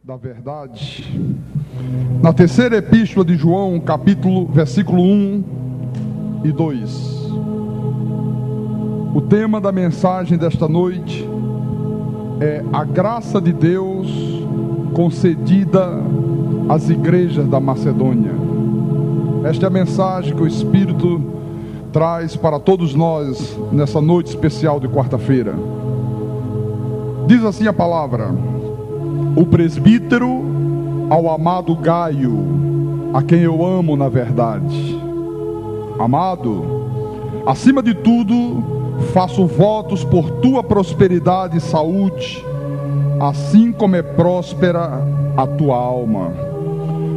da verdade. Na terceira epístola de João, versículo 1 e 2. O tema da mensagem desta noite é a graça de Deus concedida às igrejas da Macedônia. Esta é a mensagem que o Espírito traz para todos nós nessa noite especial de quarta-feira. Diz assim a palavra: o presbítero ao amado Gaio, a quem eu amo na verdade. Amado, acima de tudo, faço votos por tua prosperidade e saúde, assim como é próspera a tua alma.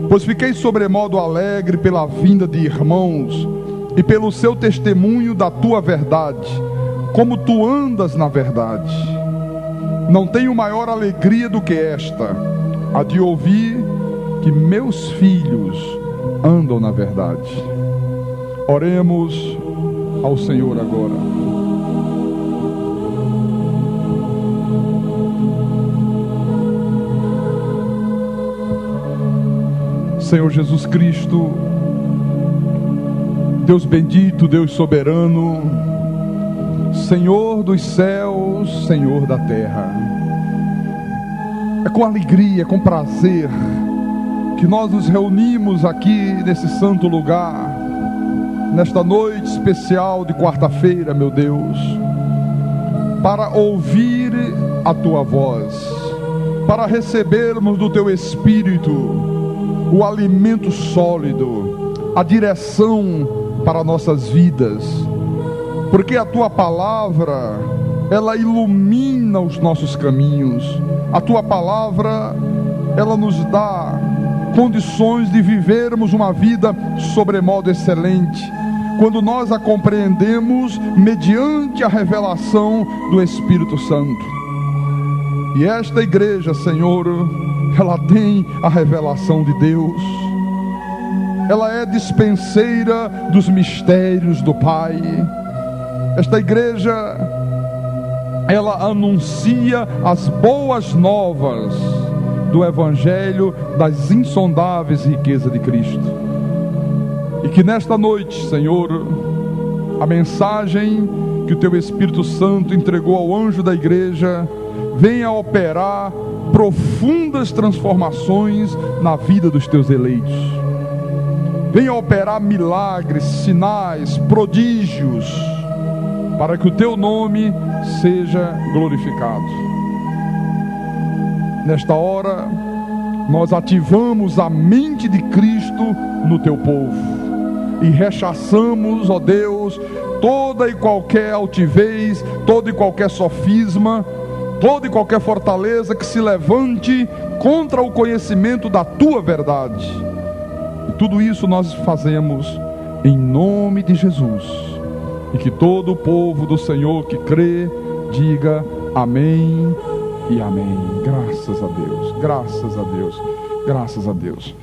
Pois fiquei sobremodo alegre pela vinda de irmãos e pelo seu testemunho da tua verdade, como tu andas na verdade. Não tenho maior alegria do que esta, a de ouvir que meus filhos andam na verdade. Oremos ao Senhor agora. Senhor Jesus Cristo, Deus bendito, Deus soberano, Senhor dos céus, Senhor da terra. É com alegria, com prazer que nós nos reunimos aqui nesse santo lugar, nesta noite especial de quarta-feira, meu Deus, para ouvir a tua voz, para recebermos do teu Espírito o alimento sólido, a direção para nossas vidas, porque a tua palavra, ela ilumina os nossos caminhos. A tua palavra, ela nos dá condições de vivermos uma vida sobremodo excelente, quando nós a compreendemos mediante a revelação do Espírito Santo. E esta igreja, Senhor, ela tem a revelação de Deus. Ela é dispenseira dos mistérios do Pai. Esta igreja, ela anuncia as boas novas do Evangelho das insondáveis riquezas de Cristo. E que nesta noite, Senhor, a mensagem que o Teu Espírito Santo entregou ao anjo da igreja venha operar profundas transformações na vida dos Teus eleitos. Venha operar milagres, sinais, prodígios, para que o Teu nome seja glorificado. Nesta hora, nós ativamos a mente de Cristo no Teu povo e rechaçamos, ó Deus, toda e qualquer altivez, todo e qualquer sofisma, toda e qualquer fortaleza que se levante contra o conhecimento da Tua verdade. E tudo isso nós fazemos em nome de Jesus. E que todo o povo do Senhor que crê, diga amém e amém. Graças a Deus, graças a Deus, graças a Deus.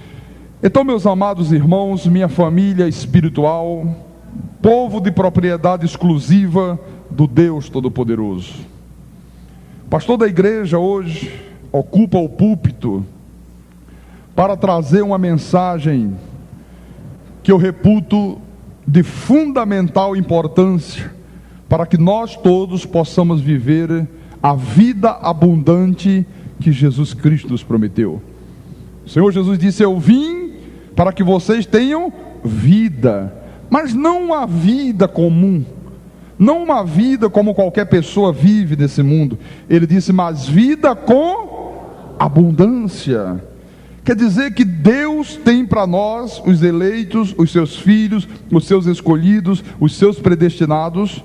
Então, meus amados irmãos, minha família espiritual, povo de propriedade exclusiva do Deus Todo-Poderoso. O pastor da igreja hoje ocupa o púlpito para trazer uma mensagem que eu reputo de fundamental importância para que nós todos possamos viver a vida abundante que Jesus Cristo nos prometeu. O Senhor Jesus disse: eu vim para que vocês tenham vida, mas não uma vida comum, não uma vida como qualquer pessoa vive nesse mundo. Ele disse: mas vida com abundância. Quer dizer que Deus tem para nós, os eleitos, os seus filhos, os seus escolhidos, os seus predestinados,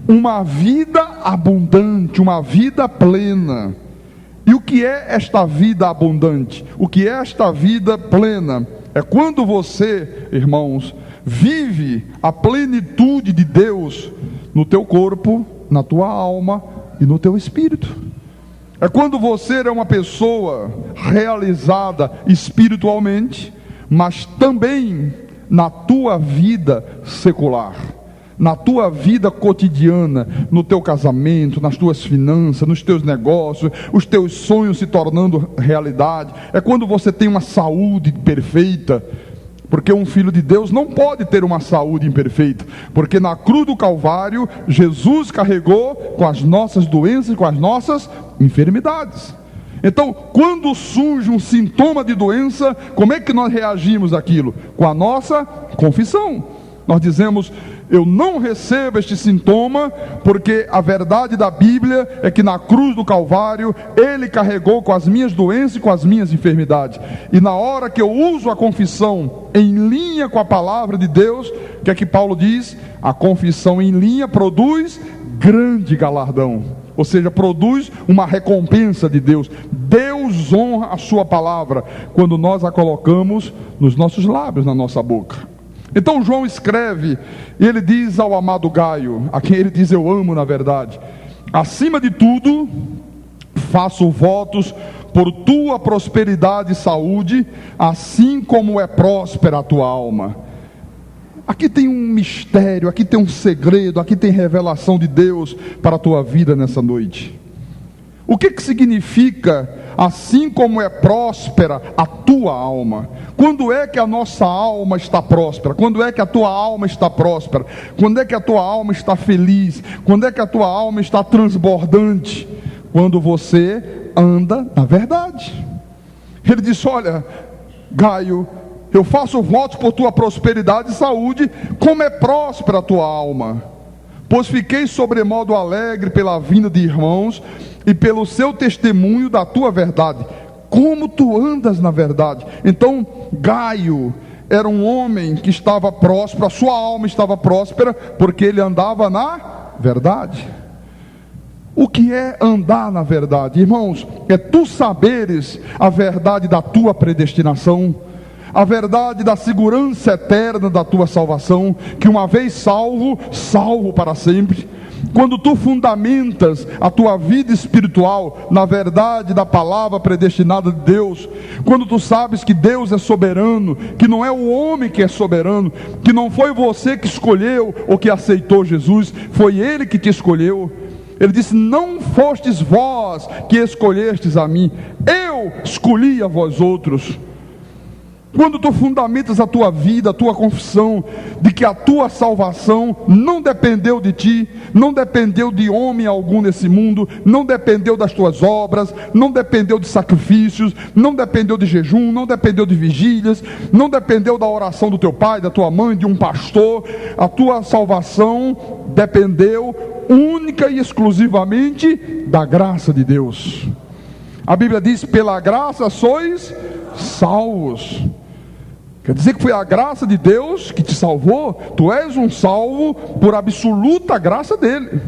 uma vida abundante, uma vida plena. E o que é esta vida abundante? O que é esta vida plena? É quando você, irmãos, vive a plenitude de Deus no teu corpo, na tua alma e no teu espírito. É quando você é uma pessoa realizada espiritualmente, mas também na tua vida secular. na tua vida cotidiana, no teu casamento, nas tuas finanças, nos teus negócios, os teus sonhos se tornando realidade. É quando você tem uma saúde perfeita, porque um filho de Deus não pode ter uma saúde imperfeita, porque na cruz do Calvário, Jesus carregou com as nossas doenças, com as nossas enfermidades. Então, quando surge um sintoma de doença, como é que nós reagimos àquilo? Com a nossa confissão. Nós dizemos: eu não recebo este sintoma, porque a verdade da Bíblia é que na cruz do Calvário Ele carregou com as minhas doenças e com as minhas enfermidades. E na hora que eu uso a confissão em linha com a palavra de Deus, o que é que Paulo diz? A confissão em linha produz grande galardão, ou seja, produz uma recompensa de Deus. Deus honra a sua palavra quando nós a colocamos nos nossos lábios, na nossa boca. Então João escreve, e ele diz ao amado Gaio, a quem ele diz: eu amo na verdade, acima de tudo faço votos por tua prosperidade e saúde, assim como é próspera a tua alma. Aqui tem um mistério, aqui tem um segredo, aqui tem revelação de Deus para a tua vida nessa noite. O que significa assim como é próspera a tua alma? Quando é que a nossa alma está próspera? Quando é que a tua alma está próspera? Quando é que a tua alma está feliz? Quando é que a tua alma está transbordante? Quando você anda na verdade. Ele disse: olha, Gaio, eu faço votos por tua prosperidade e saúde, como é próspera a tua alma. Pois fiquei sobremodo alegre pela vinda de irmãos e pelo seu testemunho da tua verdade. Como tu andas na verdade. Então Gaio era um homem que estava próspero, a sua alma estava próspera, porque ele andava na verdade. O que é andar na verdade? Irmãos, é tu saberes a verdade da tua predestinação, a verdade da segurança eterna da tua salvação, que uma vez salvo, salvo para sempre. Quando tu fundamentas a tua vida espiritual na verdade da palavra predestinada de Deus, quando tu sabes que Deus é soberano, que não é o homem que é soberano, que não foi você que escolheu ou que aceitou Jesus, foi Ele que te escolheu. Ele disse: não fostes vós que escolhestes a mim, eu escolhi a vós outros. Quando tu fundamentas a tua vida, a tua confissão de que a tua salvação não dependeu de ti, não dependeu de homem algum nesse mundo, não dependeu das tuas obras, não dependeu de sacrifícios, não dependeu de jejum, não dependeu de vigílias, não dependeu da oração do teu pai, da tua mãe, de um pastor. A tua salvação dependeu única e exclusivamente da graça de Deus. A Bíblia diz: pela graça sois salvos. Quer dizer que foi a graça de Deus que te salvou. Tu és um salvo por absoluta graça dele.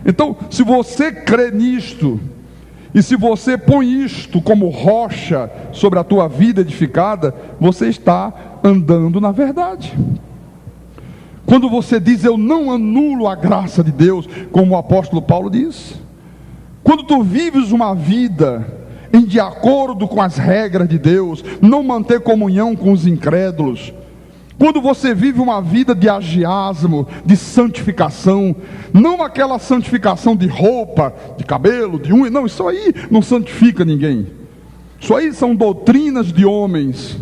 Então, se você crê nisto, e se você põe isto como rocha sobre a tua vida edificada, você está andando na verdade. Quando você diz: eu não anulo a graça de Deus, como o apóstolo Paulo diz. Quando tu vives uma vida de acordo com as regras de Deus, não manter comunhão com os incrédulos, quando você vive uma vida de agiasmo, de santificação, não aquela santificação de roupa, de cabelo, de unha, não, isso aí não santifica ninguém, isso aí são doutrinas de homens.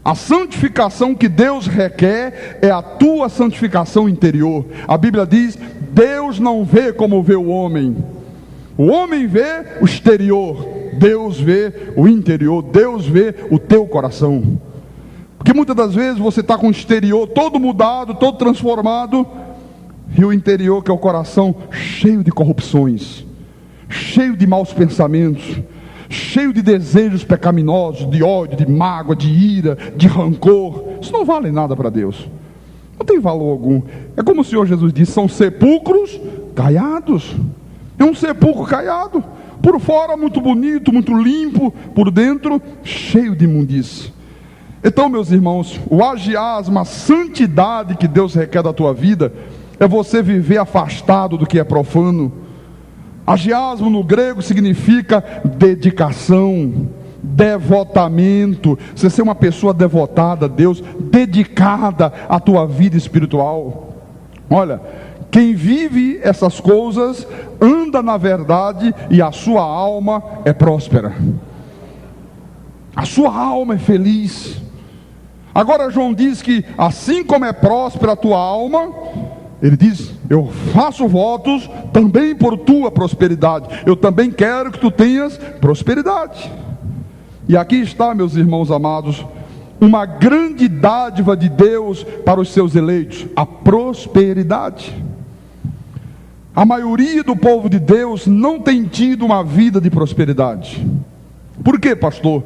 A santificação que Deus requer é a tua santificação interior. A Bíblia diz: Deus não vê como vê o homem. O homem vê o exterior, Deus vê o interior, Deus vê o teu coração. Porque muitas das vezes você está com o exterior todo mudado, todo transformado, e o interior, que é o coração, cheio de corrupções, cheio de maus pensamentos, cheio de desejos pecaminosos, de ódio, de mágoa, de ira, de rancor. Isso não vale nada para Deus, não tem valor algum. É como o Senhor Jesus disse: são sepulcros caiados. É um sepulcro caiado, por fora muito bonito, muito limpo, por dentro cheio de imundície. Então, meus irmãos, o agiasmo, a santidade que Deus requer da tua vida, é você viver afastado do que é profano. Agiasmo no grego significa dedicação, devotamento. Você ser uma pessoa devotada a Deus, dedicada à tua vida espiritual. Olha, quem vive essas coisas anda na verdade e a sua alma é próspera. A sua alma é feliz. Agora João diz que assim como é próspera a tua alma, ele diz: eu faço votos também por tua prosperidade. Eu também quero que tu tenhas prosperidade. E aqui está, meus irmãos amados, uma grande dádiva de Deus para os seus eleitos: a prosperidade. A maioria do povo de Deus não tem tido uma vida de prosperidade. Por quê, pastor?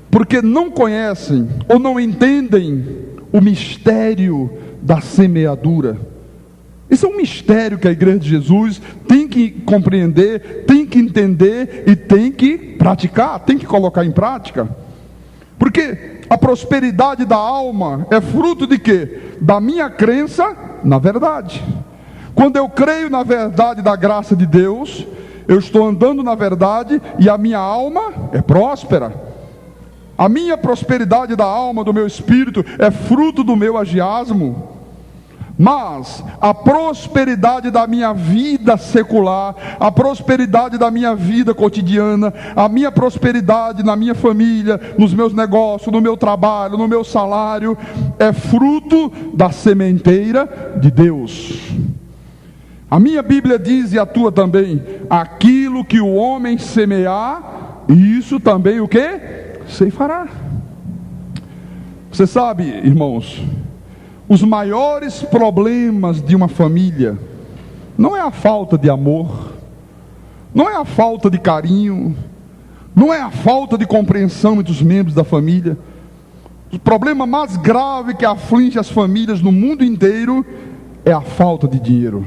Porque não conhecem ou não entendem o mistério da semeadura. Isso é um mistério que a igreja de Jesus tem que compreender, tem que entender e tem que praticar, tem que colocar em prática. Porque a prosperidade da alma é fruto de quê? Da minha crença na verdade. Quando eu creio na verdade da graça de Deus, eu estou andando na verdade e a minha alma é próspera. A minha prosperidade da alma, do meu espírito, é fruto do meu agiasmo. Mas a prosperidade da minha vida secular, a prosperidade da minha vida cotidiana, a minha prosperidade na minha família, nos meus negócios, no meu trabalho, no meu salário, é fruto da sementeira de Deus. A minha Bíblia diz, e a tua também: aquilo que o homem semear, isso também o quê? Ceifará. Você sabe, irmãos, os maiores problemas de uma família não é a falta de amor, não é a falta de carinho, não é a falta de compreensão entre os membros da família. O problema mais grave que aflige as famílias no mundo inteiro é a falta de dinheiro.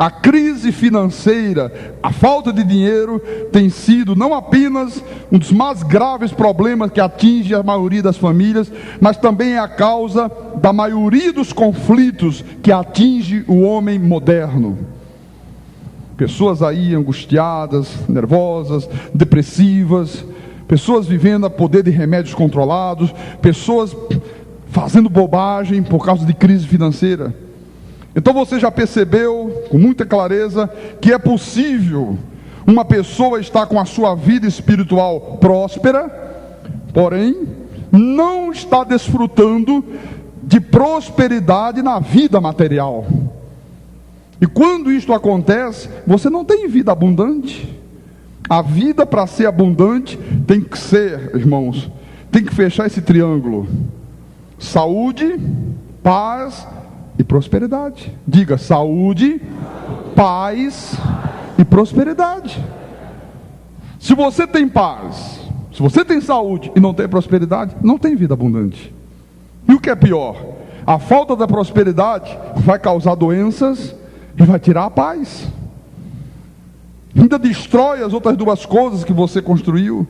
A crise financeira, a falta de dinheiro tem sido não apenas um dos mais graves problemas que atinge a maioria das famílias, mas também é a causa da maioria dos conflitos que atinge o homem moderno. Pessoas aí angustiadas, nervosas, depressivas, pessoas vivendo a poder de remédios controlados, pessoas fazendo bobagem por causa de crise financeira. Então você já percebeu com muita clareza que é possível uma pessoa estar com a sua vida espiritual próspera, porém não está desfrutando de prosperidade na vida material. E quando isto acontece, você não tem vida abundante. A vida, para ser abundante, tem que ser, irmãos, tem que fechar esse triângulo: saúde, paz e prosperidade. Diga: saúde, paz e prosperidade. Se você tem paz, se você tem saúde e não tem prosperidade, não tem vida abundante. E o que é pior, a falta da prosperidade vai causar doenças e vai tirar a paz. Ainda destrói as outras duas coisas que você construiu.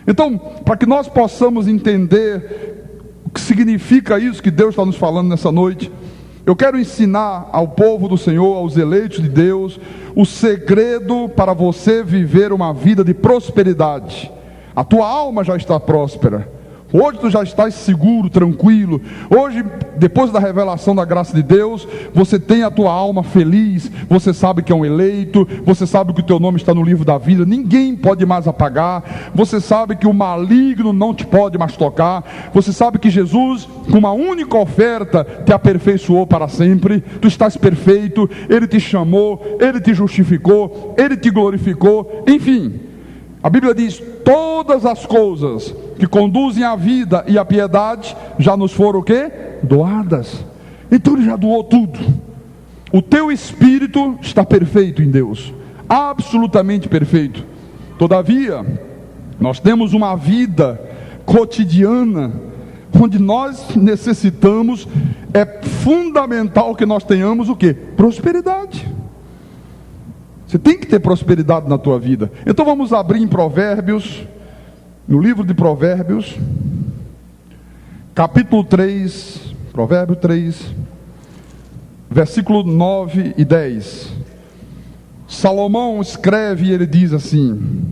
Então, para que nós possamos entender o que significa isso que Deus está nos falando nessa noite, eu quero ensinar ao povo do Senhor, aos eleitos de Deus, o segredo para você viver uma vida de prosperidade. A tua alma já está próspera. Hoje tu já estás seguro, tranquilo. Hoje, depois da revelação da graça de Deus, você tem a tua alma feliz. Você sabe que é um eleito. Você sabe que o teu nome está no livro da vida. Ninguém pode mais apagar. Você sabe que o maligno não te pode mais tocar. Você sabe que Jesus, com uma única oferta, te aperfeiçoou para sempre. Tu estás perfeito. Ele te chamou, Ele te justificou, Ele te glorificou. Enfim, a Bíblia diz: todas as coisas que conduzem à vida e à piedade já nos foram o quê? Doadas. Então Ele já doou tudo. O teu espírito está perfeito em Deus, absolutamente perfeito. Todavia, nós temos uma vida cotidiana onde nós necessitamos, é fundamental que nós tenhamos o quê? Prosperidade. Você tem que ter prosperidade na tua vida. Então vamos abrir em Provérbios, no livro de Provérbios, capítulo 3, Provérbio 3, versículo 9 e 10. Salomão escreve e ele diz assim: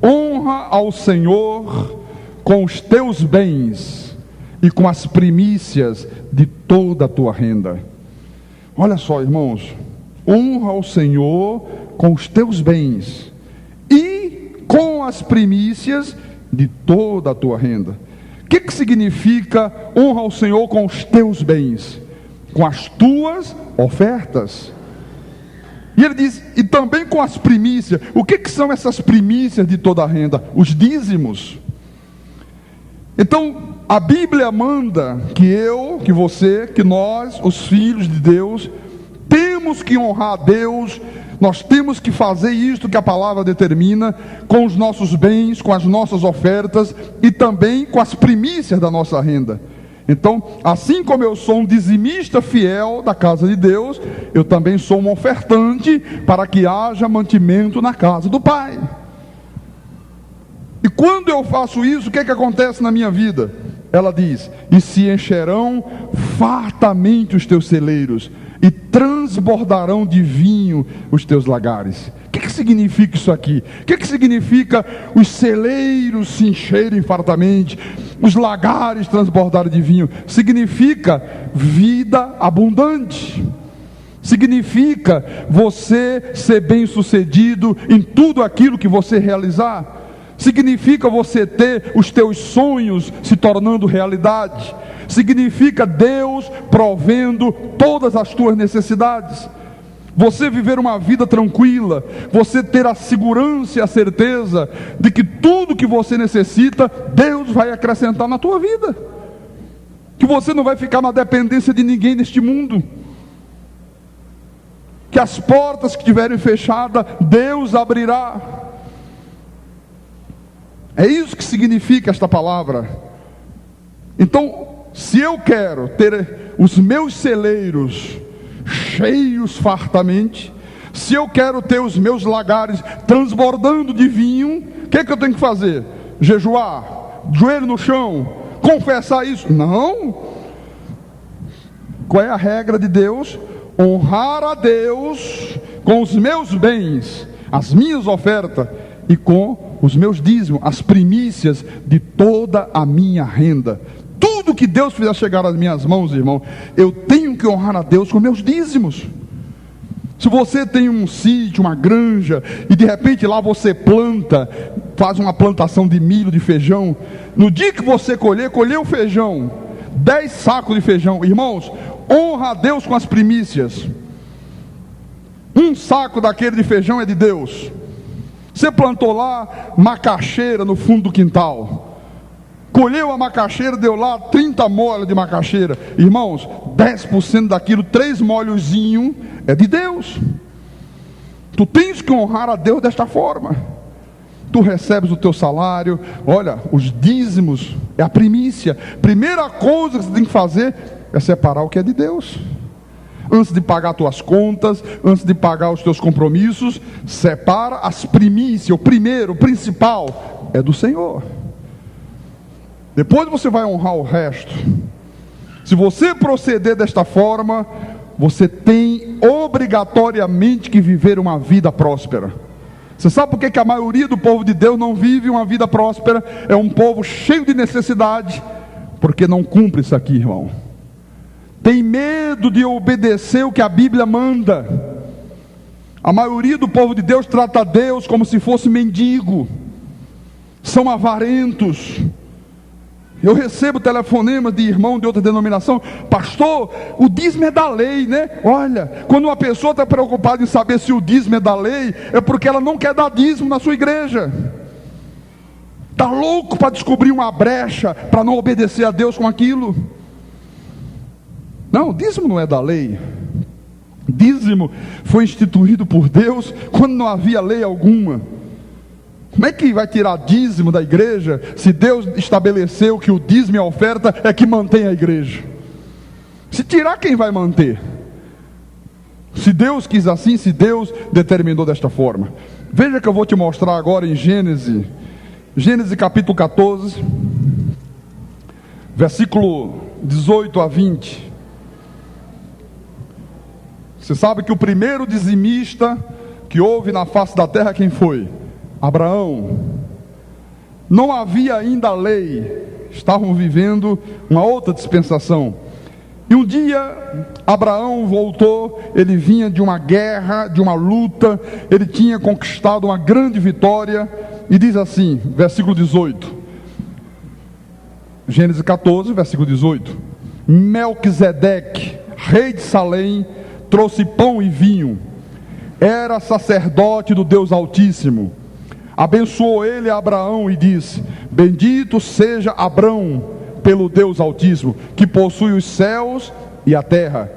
honra ao Senhor com os teus bens e com as primícias de toda a tua renda. Olha só, irmãos, honra ao Senhor com os teus bens e com as primícias de toda a tua renda. O que significa honra ao Senhor com os teus bens? Com as tuas ofertas. E ele diz, e também com as primícias. O que são essas primícias de toda a renda? Os dízimos. Então, a Bíblia manda que eu, que você, que nós, os filhos de Deus, temos que honrar a Deus. Nós temos que fazer isto que a palavra determina, com os nossos bens, com as nossas ofertas e também com as primícias da nossa renda. Então, assim como eu sou um dizimista fiel da casa de Deus, eu também sou um ofertante para que haja mantimento na casa do Pai. E quando eu faço isso, o que acontece na minha vida? Ela diz, e se encherão fartamente os teus celeiros, e transbordarão de vinho os teus lagares. O que significa isso aqui? O que significa os celeiros se encherem fartamente, os lagares transbordarem de vinho? Significa vida abundante. Significa você ser bem sucedido em tudo aquilo que você realizar. Significa você ter os teus sonhos se tornando realidade. Significa Deus provendo todas as tuas necessidades. Você viver uma vida tranquila, você ter a segurança e a certeza de que tudo que você necessita, Deus vai acrescentar na tua vida. Que você não vai ficar na dependência de ninguém neste mundo. Que as portas que estiverem fechadas, Deus abrirá. É isso que significa esta palavra. Então, se eu quero ter os meus celeiros cheios fartamente, se eu quero ter os meus lagares transbordando de vinho, o que eu tenho que fazer? Jejuar? Joelho no chão? Confessar isso? Não. Qual é a regra de Deus? Honrar a Deus com os meus bens, as minhas ofertas e com os meus dízimos, as primícias de toda a minha renda. Tudo que Deus fizer chegar às minhas mãos, irmão, eu tenho que honrar a Deus com meus dízimos. Se você tem um sítio, uma granja, e de repente lá você planta, faz uma plantação de milho, de feijão, no dia que você colher o feijão, 10 sacos de feijão, irmãos, honra a Deus com as primícias. Um saco daquele de feijão é de Deus. Você plantou lá macaxeira no fundo do quintal, colheu a macaxeira, deu lá 30 molhos de macaxeira, irmãos, 10% daquilo, 3 molhozinhos, é de Deus. Tu tens que honrar a Deus desta forma. Tu recebes o teu salário, olha, os dízimos é a primícia. Primeira coisa que você tem que fazer é separar o que é de Deus. Antes de pagar tuas contas, antes de pagar os teus compromissos, separa as primícias. O primeiro, o principal, é do Senhor. Depois você vai honrar o resto. Se você proceder desta forma, você tem obrigatoriamente que viver uma vida próspera. Você sabe por que a maioria do povo de Deus não vive uma vida próspera? É um povo cheio de necessidade, porque não cumpre isso aqui, irmão. Tem medo de obedecer o que a Bíblia manda. A maioria do povo de Deus trata Deus como se fosse mendigo. São avarentos. Eu recebo telefonemas de irmão de outra denominação: pastor, o dízimo é da lei, né? Olha, quando uma pessoa está preocupada em saber se o dízimo é da lei, é porque ela não quer dar dízimo na sua igreja. Está louco para descobrir uma brecha para não obedecer a Deus com aquilo. Não, o dízimo não é da lei. Dízimo foi instituído por Deus quando não havia lei alguma. Como é que vai tirar dízimo da igreja se Deus estabeleceu que o dízimo e a oferta é que mantém a igreja? Se tirar, quem vai manter? Se Deus quis assim, se Deus determinou desta forma. Veja que eu vou te mostrar agora em Gênesis capítulo 14, versículo 18 a 20. Você sabe que o primeiro dizimista que houve na face da terra, quem foi? Abraão. Não havia ainda lei, estavam vivendo uma outra dispensação. E um dia Abraão voltou, ele vinha de uma guerra, de uma luta, ele tinha conquistado uma grande vitória, e diz assim, versículo 18, Gênesis 14, versículo 18: Melquisedeque, rei de Salém, trouxe pão e vinho, era sacerdote do Deus Altíssimo. Abençoou ele a Abraão e disse: bendito seja Abrão pelo Deus Altíssimo, que possui os céus e a terra,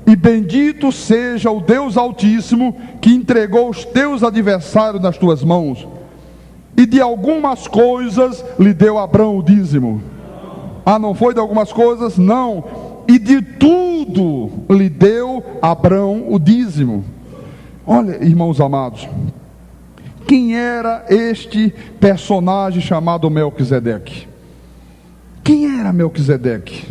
e bendito seja o Deus Altíssimo, que entregou os teus adversários nas tuas mãos. E de algumas coisas lhe deu Abrão o dízimo. Ah, não foi de algumas coisas? Não. E de tudo lhe deu Abrão o dízimo. Olha, irmãos amados, quem era este personagem chamado Melquisedeque? Quem era Melquisedeque?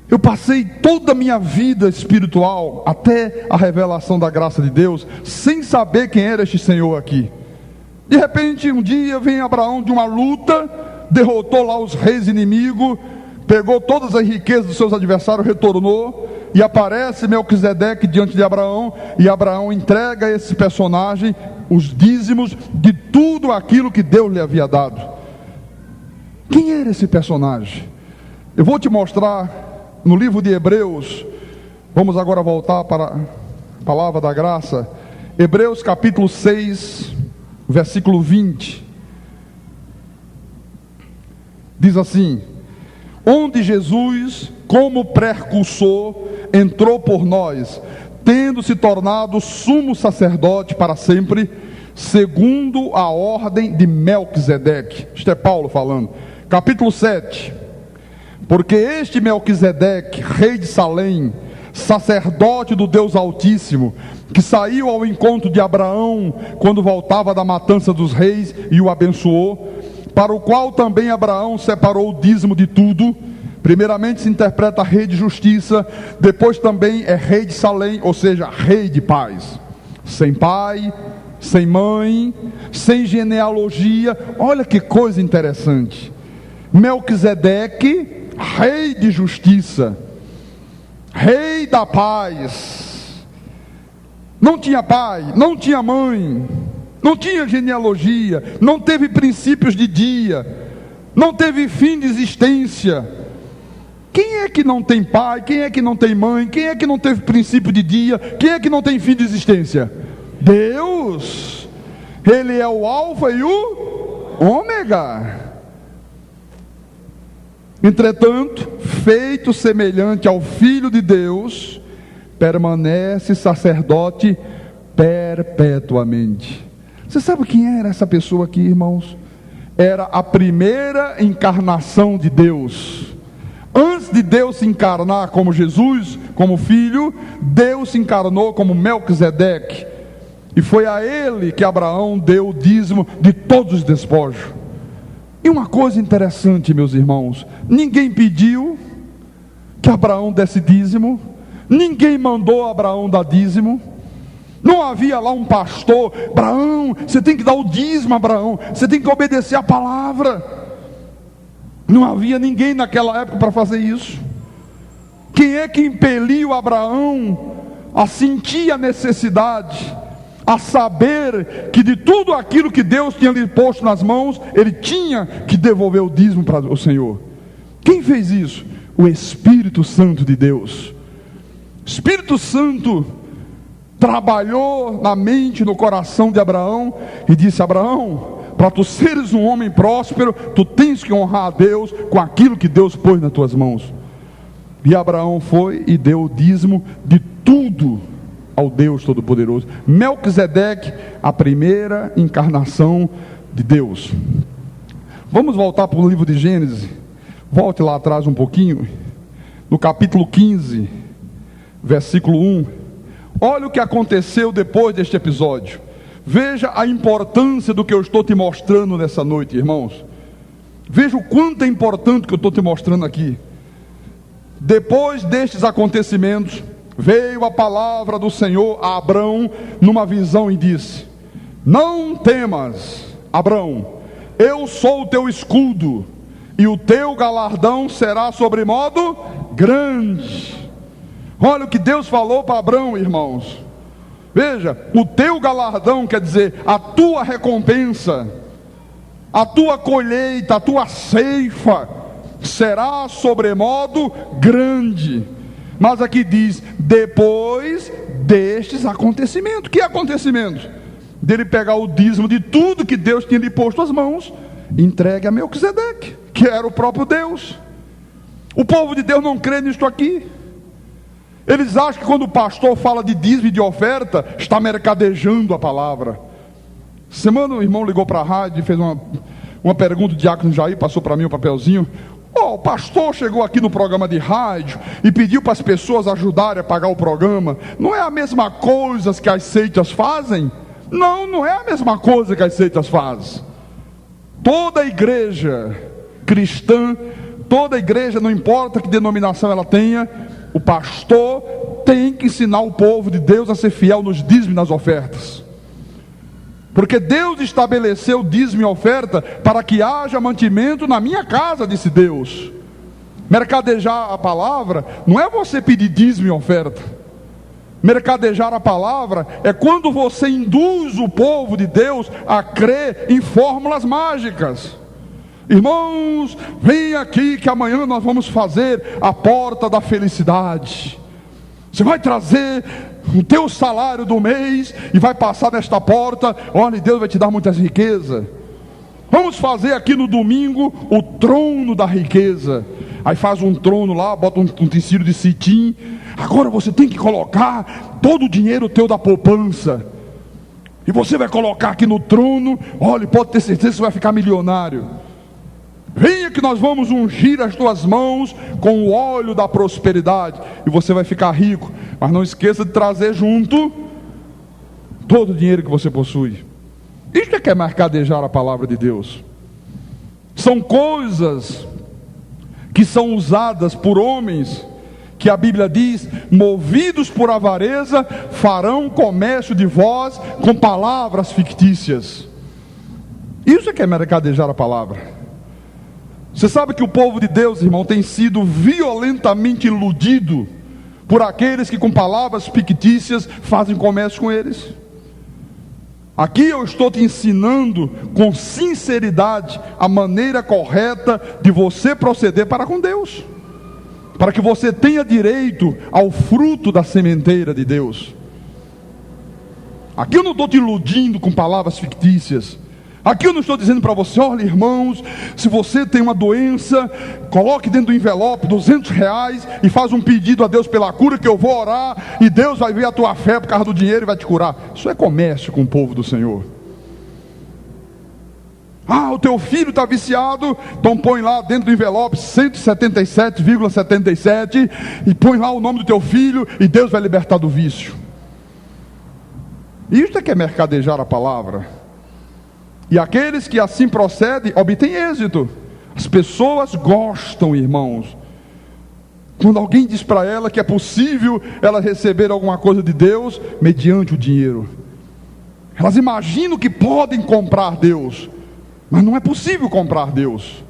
Eu passei toda a minha vida espiritual, até a revelação da graça de Deus, sem saber quem era este Senhor aqui. De repente, um dia vem Abraão de uma luta, derrotou lá os reis inimigos, pegou todas as riquezas dos seus adversários, retornou, e aparece Melquisedeque diante de Abraão, e Abraão entrega a esse personagem os dízimos de tudo aquilo que Deus lhe havia dado. Quem era esse personagem? Eu vou te mostrar no livro de Hebreus. Vamos agora voltar para a palavra da graça. Hebreus capítulo 6, versículo 20. Diz assim: onde Jesus, como precursor, entrou por nós, tendo se tornado sumo sacerdote para sempre, segundo a ordem de Melquisedeque. Isto é Paulo falando. Capítulo 7. Porque este Melquisedeque, rei de Salém, sacerdote do Deus Altíssimo, que saiu ao encontro de Abraão quando voltava da matança dos reis e o abençoou, para o qual também Abraão separou o dízimo de tudo. Primeiramente se interpreta rei de justiça, depois também é rei de Salém, ou seja, rei de paz. Sem pai, sem mãe, sem genealogia. Olha que coisa interessante. Melquisedeque, rei de justiça, rei da paz. Não tinha pai, não tinha mãe, não tinha genealogia, não teve princípios de dia, não teve fim de existência. Quem é que não tem pai? Quem é que não tem mãe? Quem é que não teve princípio de dia? Quem é que não tem fim de existência? Deus. Ele é o alfa e o ômega. Entretanto, feito semelhante ao Filho de Deus, permanece sacerdote perpetuamente. Você sabe quem era essa pessoa aqui, irmãos? Era a primeira encarnação de Deus. Antes de Deus se encarnar como Jesus, como Filho, Deus se encarnou como Melquisedeque. E foi a ele que Abraão deu o dízimo de todos os despojos. E uma coisa interessante, meus irmãos, ninguém pediu que Abraão desse dízimo, ninguém mandou Abraão dar dízimo, não havia lá um pastor: Abraão, você tem que dar o dízimo, Abraão, você tem que obedecer a palavra. Não havia ninguém naquela época para fazer isso. Quem é que impeliu Abraão a sentir a necessidade, a saber que de tudo aquilo que Deus tinha lhe posto nas mãos, ele tinha que devolver o dízimo para o Senhor? Quem fez isso? O Espírito Santo de Deus. O Espírito Santo trabalhou na mente, no coração de Abraão e disse: Abraão, para tu seres um homem próspero, tu tens que honrar a Deus com aquilo que Deus pôs nas tuas mãos. E Abraão foi e deu o dízimo de tudo ao Deus Todo-Poderoso. Melquisedeque, a primeira encarnação de Deus. Vamos voltar para o livro de Gênesis. Volte lá atrás um pouquinho, no capítulo 15, versículo 1. Olha o que aconteceu depois deste episódio. Veja a importância do que eu estou te mostrando nessa noite, irmãos. Veja o quanto é importante o que eu estou te mostrando aqui. Depois destes acontecimentos, veio a palavra do Senhor a Abrão numa visão e disse: não temas, Abrão, eu sou o teu escudo, e o teu galardão será sobremodo grande. Olha o que Deus falou para Abraão, irmãos. Veja, o teu galardão, quer dizer, a tua recompensa, a tua colheita, a tua ceifa, será sobremodo grande. Mas aqui diz, depois destes acontecimentos. Que acontecimentos? Dele pegar o dízimo de tudo que Deus tinha lhe posto as mãos, entregue a Melquisedeque, que era o próprio Deus. O povo de Deus não crê nisto aqui. Eles acham que quando o pastor fala de dízimo e de oferta, está mercadejando a palavra. Semana o irmão ligou para a rádio e fez uma pergunta, o diácono Jair passou para mim um papelzinho. O pastor chegou aqui no programa de rádio e pediu para as pessoas ajudarem a pagar o programa. Não é a mesma coisa que as seitas fazem? Não, não é a mesma coisa que as seitas fazem. Toda igreja cristã, toda igreja, não importa que denominação ela tenha, o pastor tem que ensinar o povo de Deus a ser fiel nos dízimos e nas ofertas. Porque Deus estabeleceu o dízimo e oferta para que haja mantimento na minha casa, disse Deus. Mercadejar a palavra não é você pedir dízimo e oferta. Mercadejar a palavra é quando você induz o povo de Deus a crer em fórmulas mágicas. Irmãos, vem aqui que amanhã nós vamos fazer a porta da felicidade. Você vai trazer o teu salário do mês e vai passar nesta porta. Olha, Deus vai te dar muitas riquezas. Vamos fazer aqui no domingo o trono da riqueza. Aí faz um trono lá, bota um tecido de cetim. Agora você tem que colocar todo o dinheiro teu da poupança. E você vai colocar aqui no trono. Olha, pode ter certeza que você vai ficar milionário. Venha que nós vamos ungir as tuas mãos com o óleo da prosperidade e você vai ficar rico. Mas não esqueça de trazer junto todo o dinheiro que você possui. Isso é que é mercadejar a palavra de Deus. São coisas que são usadas por homens que a Bíblia diz, movidos por avareza, farão comércio de vós com palavras fictícias. Isso é que é mercadejar a palavra. Você sabe que o povo de Deus, irmão, tem sido violentamente iludido por aqueles que com palavras fictícias fazem comércio com eles. Aqui eu estou te ensinando com sinceridade a maneira correta de você proceder para com Deus, para que você tenha direito ao fruto da sementeira de Deus. Aqui eu não estou te iludindo com palavras fictícias. Aqui eu não estou dizendo para você, olha irmãos, se você tem uma doença, coloque dentro do envelope R$200 e faz um pedido a Deus pela cura, que eu vou orar e Deus vai ver a tua fé por causa do dinheiro e vai te curar. Isso é comércio com o povo do Senhor. O teu filho está viciado, então põe lá dentro do envelope 177,77 e põe lá o nome do teu filho e Deus vai libertar do vício. Isso é que é mercadejar a palavra. E aqueles que assim procedem, obtêm êxito. As pessoas gostam, irmãos, quando alguém diz para ela que é possível ela receber alguma coisa de Deus mediante o dinheiro. Elas imaginam que podem comprar Deus, mas não é possível comprar Deus.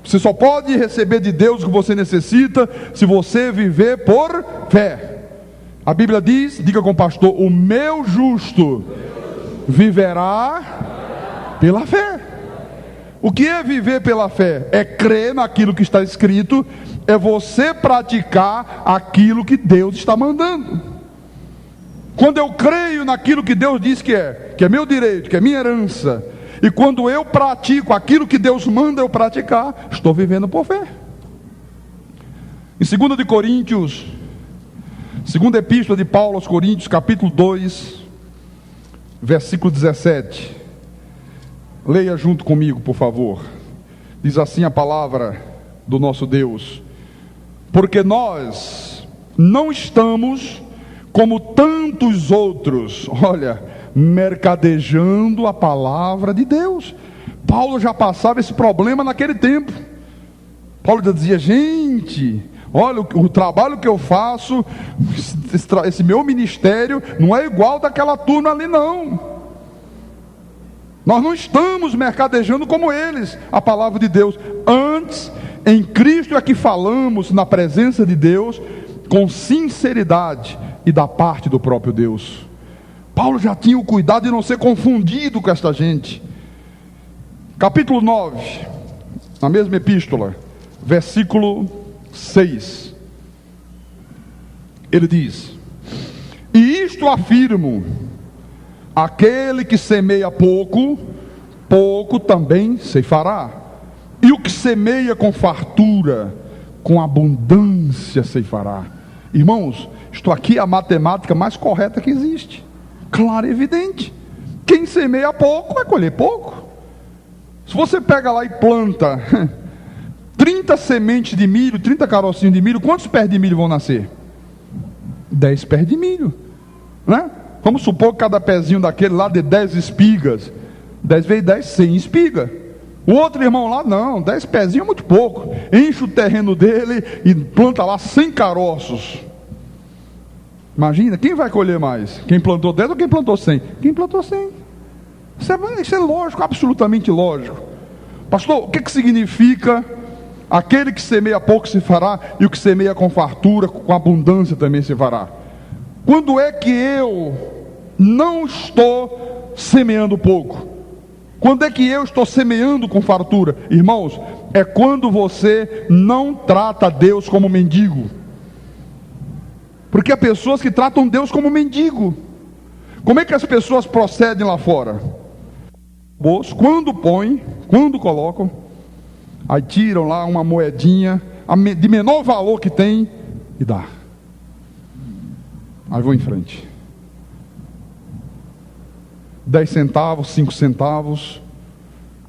Você só pode receber de Deus o que você necessita se você viver por fé. A Bíblia diz, diga com o pastor, o meu justo viverá pela fé. O que é viver pela fé? É crer naquilo que está escrito, é você praticar aquilo que Deus está mandando. Quando eu creio naquilo que Deus diz que é meu direito, que é minha herança, e quando eu pratico aquilo que Deus manda eu praticar, estou vivendo por fé. Em 2 de Coríntios, segunda epístola de Paulo aos Coríntios, capítulo 2, versículo 17, leia junto comigo, por favor. Diz assim a palavra do nosso Deus: porque nós não estamos como tantos outros, olha, mercadejando a palavra de Deus. Paulo já passava esse problema naquele tempo. Paulo já dizia, gente, olha, o trabalho que eu faço, esse meu ministério não é igual daquela turma ali não. Nós não estamos mercadejando como eles a palavra de Deus. Antes, Em Cristo é que falamos na presença de Deus com sinceridade e da parte do próprio Deus. Paulo já tinha o cuidado de não ser confundido com esta gente. Capítulo 9, na mesma epístola, versículo 6. Ele diz: e isto afirmo: aquele que semeia pouco, pouco também ceifará. E o que semeia com fartura, com abundância ceifará. Irmãos, isto aqui é a matemática mais correta que existe. Claro e evidente. Quem semeia pouco vai colher pouco. Se você pega lá e planta 30 sementes de milho, 30 carocinhos de milho, quantos pés de milho vão nascer? 10 pés de milho, né? Vamos supor que cada pezinho daquele lá dê 10 espigas. 10 vezes 10, 100 espigas. O outro irmão lá, não, 10 pezinhos é muito pouco. Enche o terreno dele e planta lá 100 caroços. Imagina, quem vai colher mais? Quem plantou 10 ou quem plantou 100? Quem plantou 100. Isso é lógico, absolutamente lógico. Pastor, o que significa aquele que semeia pouco se fará, e o que semeia com fartura, com abundância também se fará? Quando é que eu não estou semeando pouco? Quando é que eu estou semeando com fartura? Irmãos, é quando você não trata Deus como mendigo. Porque há pessoas que tratam Deus como mendigo. Como é que as pessoas procedem lá fora? Quando põem, quando colocam, aí tiram lá uma moedinha de menor valor que tem e dá. Aí vou em frente. 10 centavos, 5 centavos.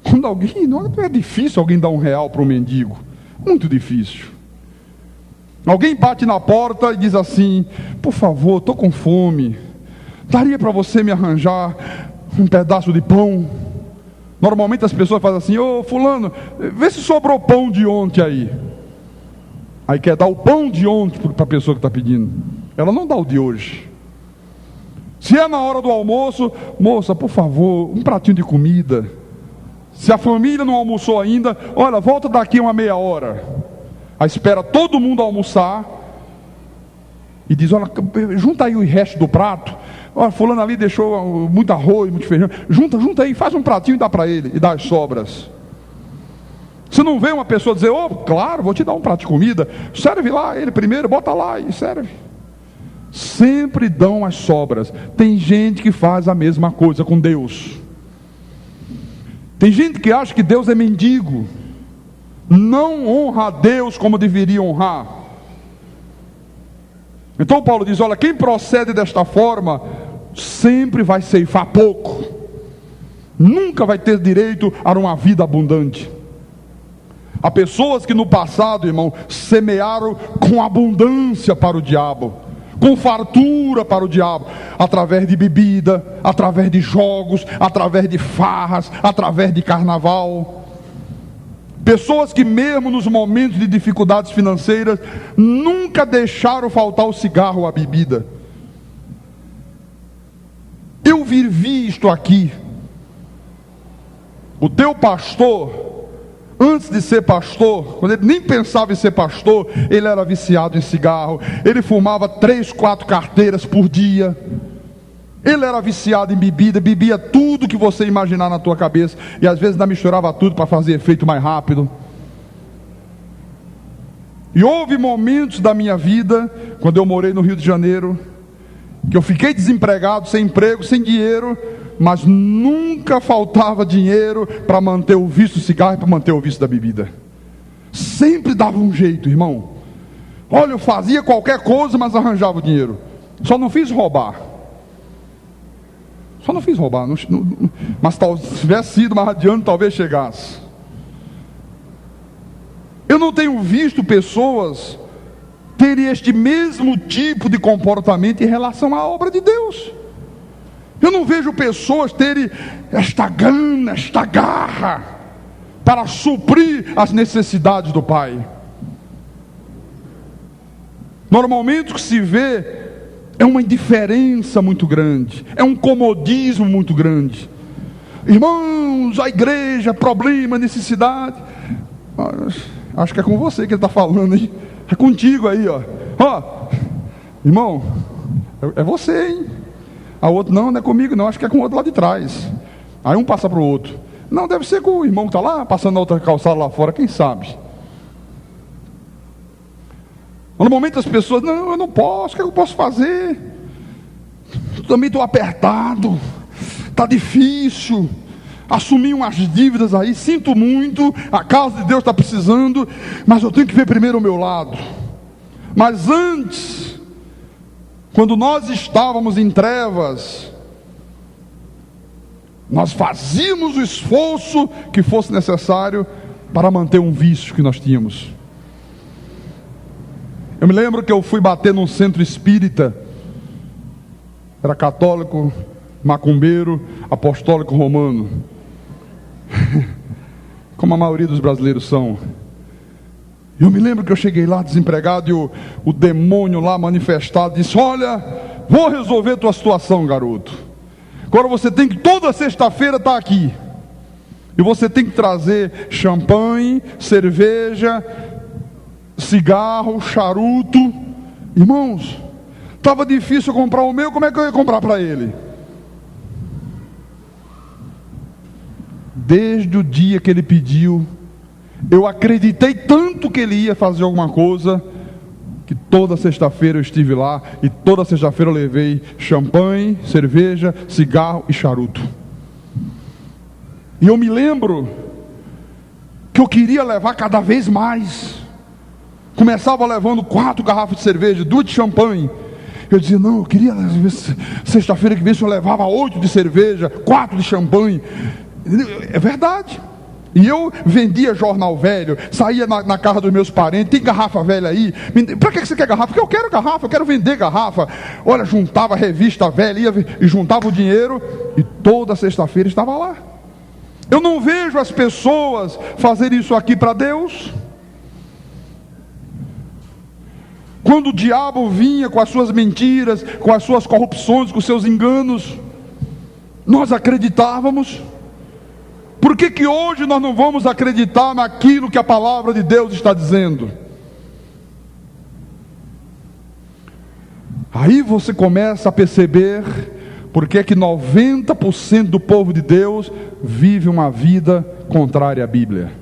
Quando alguém, não é difícil alguém dar R$1 para um mendigo. Muito difícil. Alguém bate na porta e diz assim: por favor, estou com fome, daria para você me arranjar um pedaço de pão? Normalmente as pessoas fazem assim: ô fulano, vê se sobrou pão de ontem aí. Aí quer dar o pão de ontem para a pessoa que está pedindo. Ela não dá o de hoje. Se é na hora do almoço: moça, por favor, um pratinho de comida. Se a família não almoçou ainda, olha, volta daqui uma meia hora. Aí espera todo mundo almoçar e diz: olha, junta aí o resto do prato. Olha, fulano ali deixou muito arroz, muito feijão. Junta aí, faz um pratinho e dá para ele, e dá as sobras. Você não vê uma pessoa dizer: oh, claro, vou te dar um prato de comida, serve lá ele primeiro, bota lá e serve. Sempre dão as sobras. Tem gente que faz a mesma coisa com Deus. Tem gente que acha que Deus é mendigo, não honra a Deus como deveria honrar. Então Paulo diz: olha, quem procede desta forma sempre vai ceifar pouco, nunca vai ter direito a uma vida abundante. Há pessoas que no passado, irmão, semearam com abundância para o diabo, com fartura para o diabo, através de bebida, através de jogos, através de farras, através de carnaval. Pessoas que mesmo nos momentos de dificuldades financeiras nunca deixaram faltar o cigarro ou a bebida. Eu vivi isto aqui. O teu pastor, antes de ser pastor, quando ele nem pensava em ser pastor, ele era viciado em cigarro. Ele fumava 3, 4 carteiras por dia. Ele era viciado em bebida, bebia tudo que você imaginar na tua cabeça, e às vezes ainda misturava tudo para fazer efeito mais rápido. E houve momentos da minha vida, quando eu morei no Rio de Janeiro, que eu fiquei desempregado, sem emprego, sem dinheiro, mas nunca faltava dinheiro para manter o vício do cigarro e para manter o vício da bebida. Sempre dava um jeito, irmão. Olha, eu fazia qualquer coisa, mas arranjava o dinheiro. Só não fiz roubar. Mas se tivesse sido mais adiante, talvez chegasse. Eu não tenho visto pessoas terem este mesmo tipo de comportamento em relação à obra de Deus. Eu não vejo pessoas terem esta gana, esta garra para suprir as necessidades do Pai. Normalmente o que se vê é uma indiferença muito grande, é um comodismo muito grande. Irmãos, a igreja, problema, necessidade. Acho que é com você que ele está falando aí. É contigo aí, ó. Ó, irmão, é você, hein? A outro, não é comigo não, acho que é com o outro lá de trás. Aí um passa para o outro. Não, deve ser com o irmão que está lá, passando na outra calçada lá fora, quem sabe? Normalmente as pessoas, não, eu não posso, o que eu posso fazer? Também estou apertado, está difícil, assumi umas dívidas aí, sinto muito, a casa de Deus está precisando, mas eu tenho que ver primeiro o meu lado. Mas antes, quando nós estávamos em trevas, nós fazíamos o esforço que fosse necessário para manter um vício que nós tínhamos. Eu me lembro que eu fui bater num centro espírita, era católico, macumbeiro, apostólico romano, como a maioria dos brasileiros são. Eu me lembro que eu cheguei lá desempregado e o demônio lá manifestado disse: olha, vou resolver tua situação, garoto. Agora você tem que toda sexta-feira estar aqui, e você tem que trazer champanhe, cerveja, cigarro, charuto. Irmãos, estava difícil comprar o meu, como é que eu ia comprar para ele? Desde o dia que ele pediu, eu acreditei tanto que ele ia fazer alguma coisa, que toda sexta-feira eu estive lá, e toda sexta-feira eu levei champanhe, cerveja, cigarro e charuto. E eu me lembro que eu queria levar cada vez mais. Começava levando 4 garrafas de cerveja, 2 de champanhe. Eu dizia, não, eu queria, sexta-feira que vem eu levava 8 de cerveja, 4 de champanhe. É verdade. E eu vendia jornal velho, saía na casa dos meus parentes, tem garrafa velha aí? Para que você quer garrafa? Porque eu quero garrafa, eu quero vender garrafa. Olha, juntava revista velha, ia e juntava o dinheiro, e toda sexta-feira estava lá. Eu não vejo as pessoas fazerem isso aqui para Deus. Quando o diabo vinha com as suas mentiras, com as suas corrupções, com os seus enganos, nós acreditávamos. Por que hoje nós não vamos acreditar naquilo que a palavra de Deus está dizendo? Aí você começa a perceber por que 90% do povo de Deus vive uma vida contrária à Bíblia.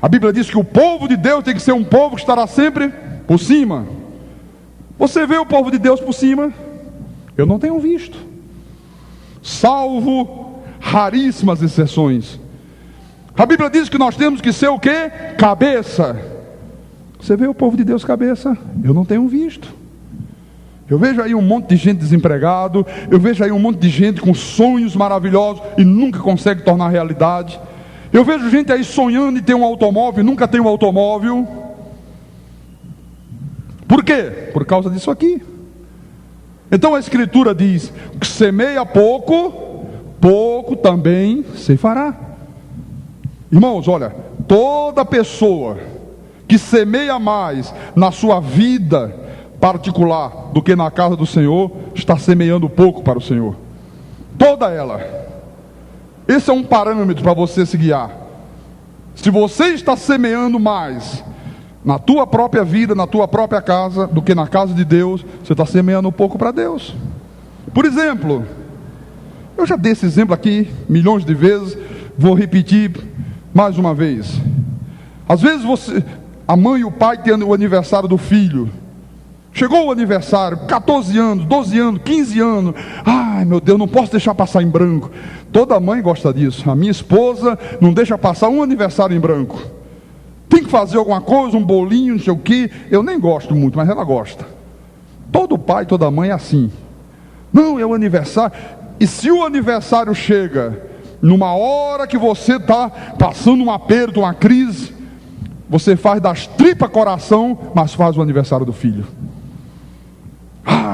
A Bíblia diz que o povo de Deus tem que ser um povo que estará sempre por cima. Você vê o povo de Deus por cima? Eu não tenho visto, salvo raríssimas exceções. A Bíblia diz que nós temos que ser o quê? Cabeça. Você vê o povo de Deus cabeça? Eu não tenho visto. Eu vejo aí um monte de gente desempregado, eu vejo aí um monte de gente com sonhos maravilhosos e nunca consegue tornar realidade. Eu vejo gente aí sonhando em ter um automóvel e nunca tem um automóvel. Por quê? Por causa disso aqui. Então a Escritura diz que semeia pouco, pouco também se fará. Irmãos, olha, toda pessoa que semeia mais na sua vida particular do que na casa do Senhor, está semeando pouco para o Senhor. Toda ela. Esse é um parâmetro para você se guiar. Se você está semeando mais na tua própria vida, na tua própria casa, do que na casa de Deus, você está semeando pouco para Deus. Por exemplo, eu já dei esse exemplo aqui milhões de vezes, vou repetir mais uma vez. Às vezes a mãe e o pai têm o aniversário do filho. Chegou o aniversário, 14 anos, 12 anos, 15 anos. Ai meu Deus, não posso deixar passar em branco. Toda mãe gosta disso. A minha esposa não deixa passar um aniversário em branco. Tem que fazer alguma coisa, um bolinho, não sei o que. Eu nem gosto muito, mas ela gosta. Todo pai, toda mãe é assim. Não, é o aniversário. E se o aniversário chega numa hora que você está passando um aperto, uma crise, você faz das tripas coração, mas faz o aniversário do filho.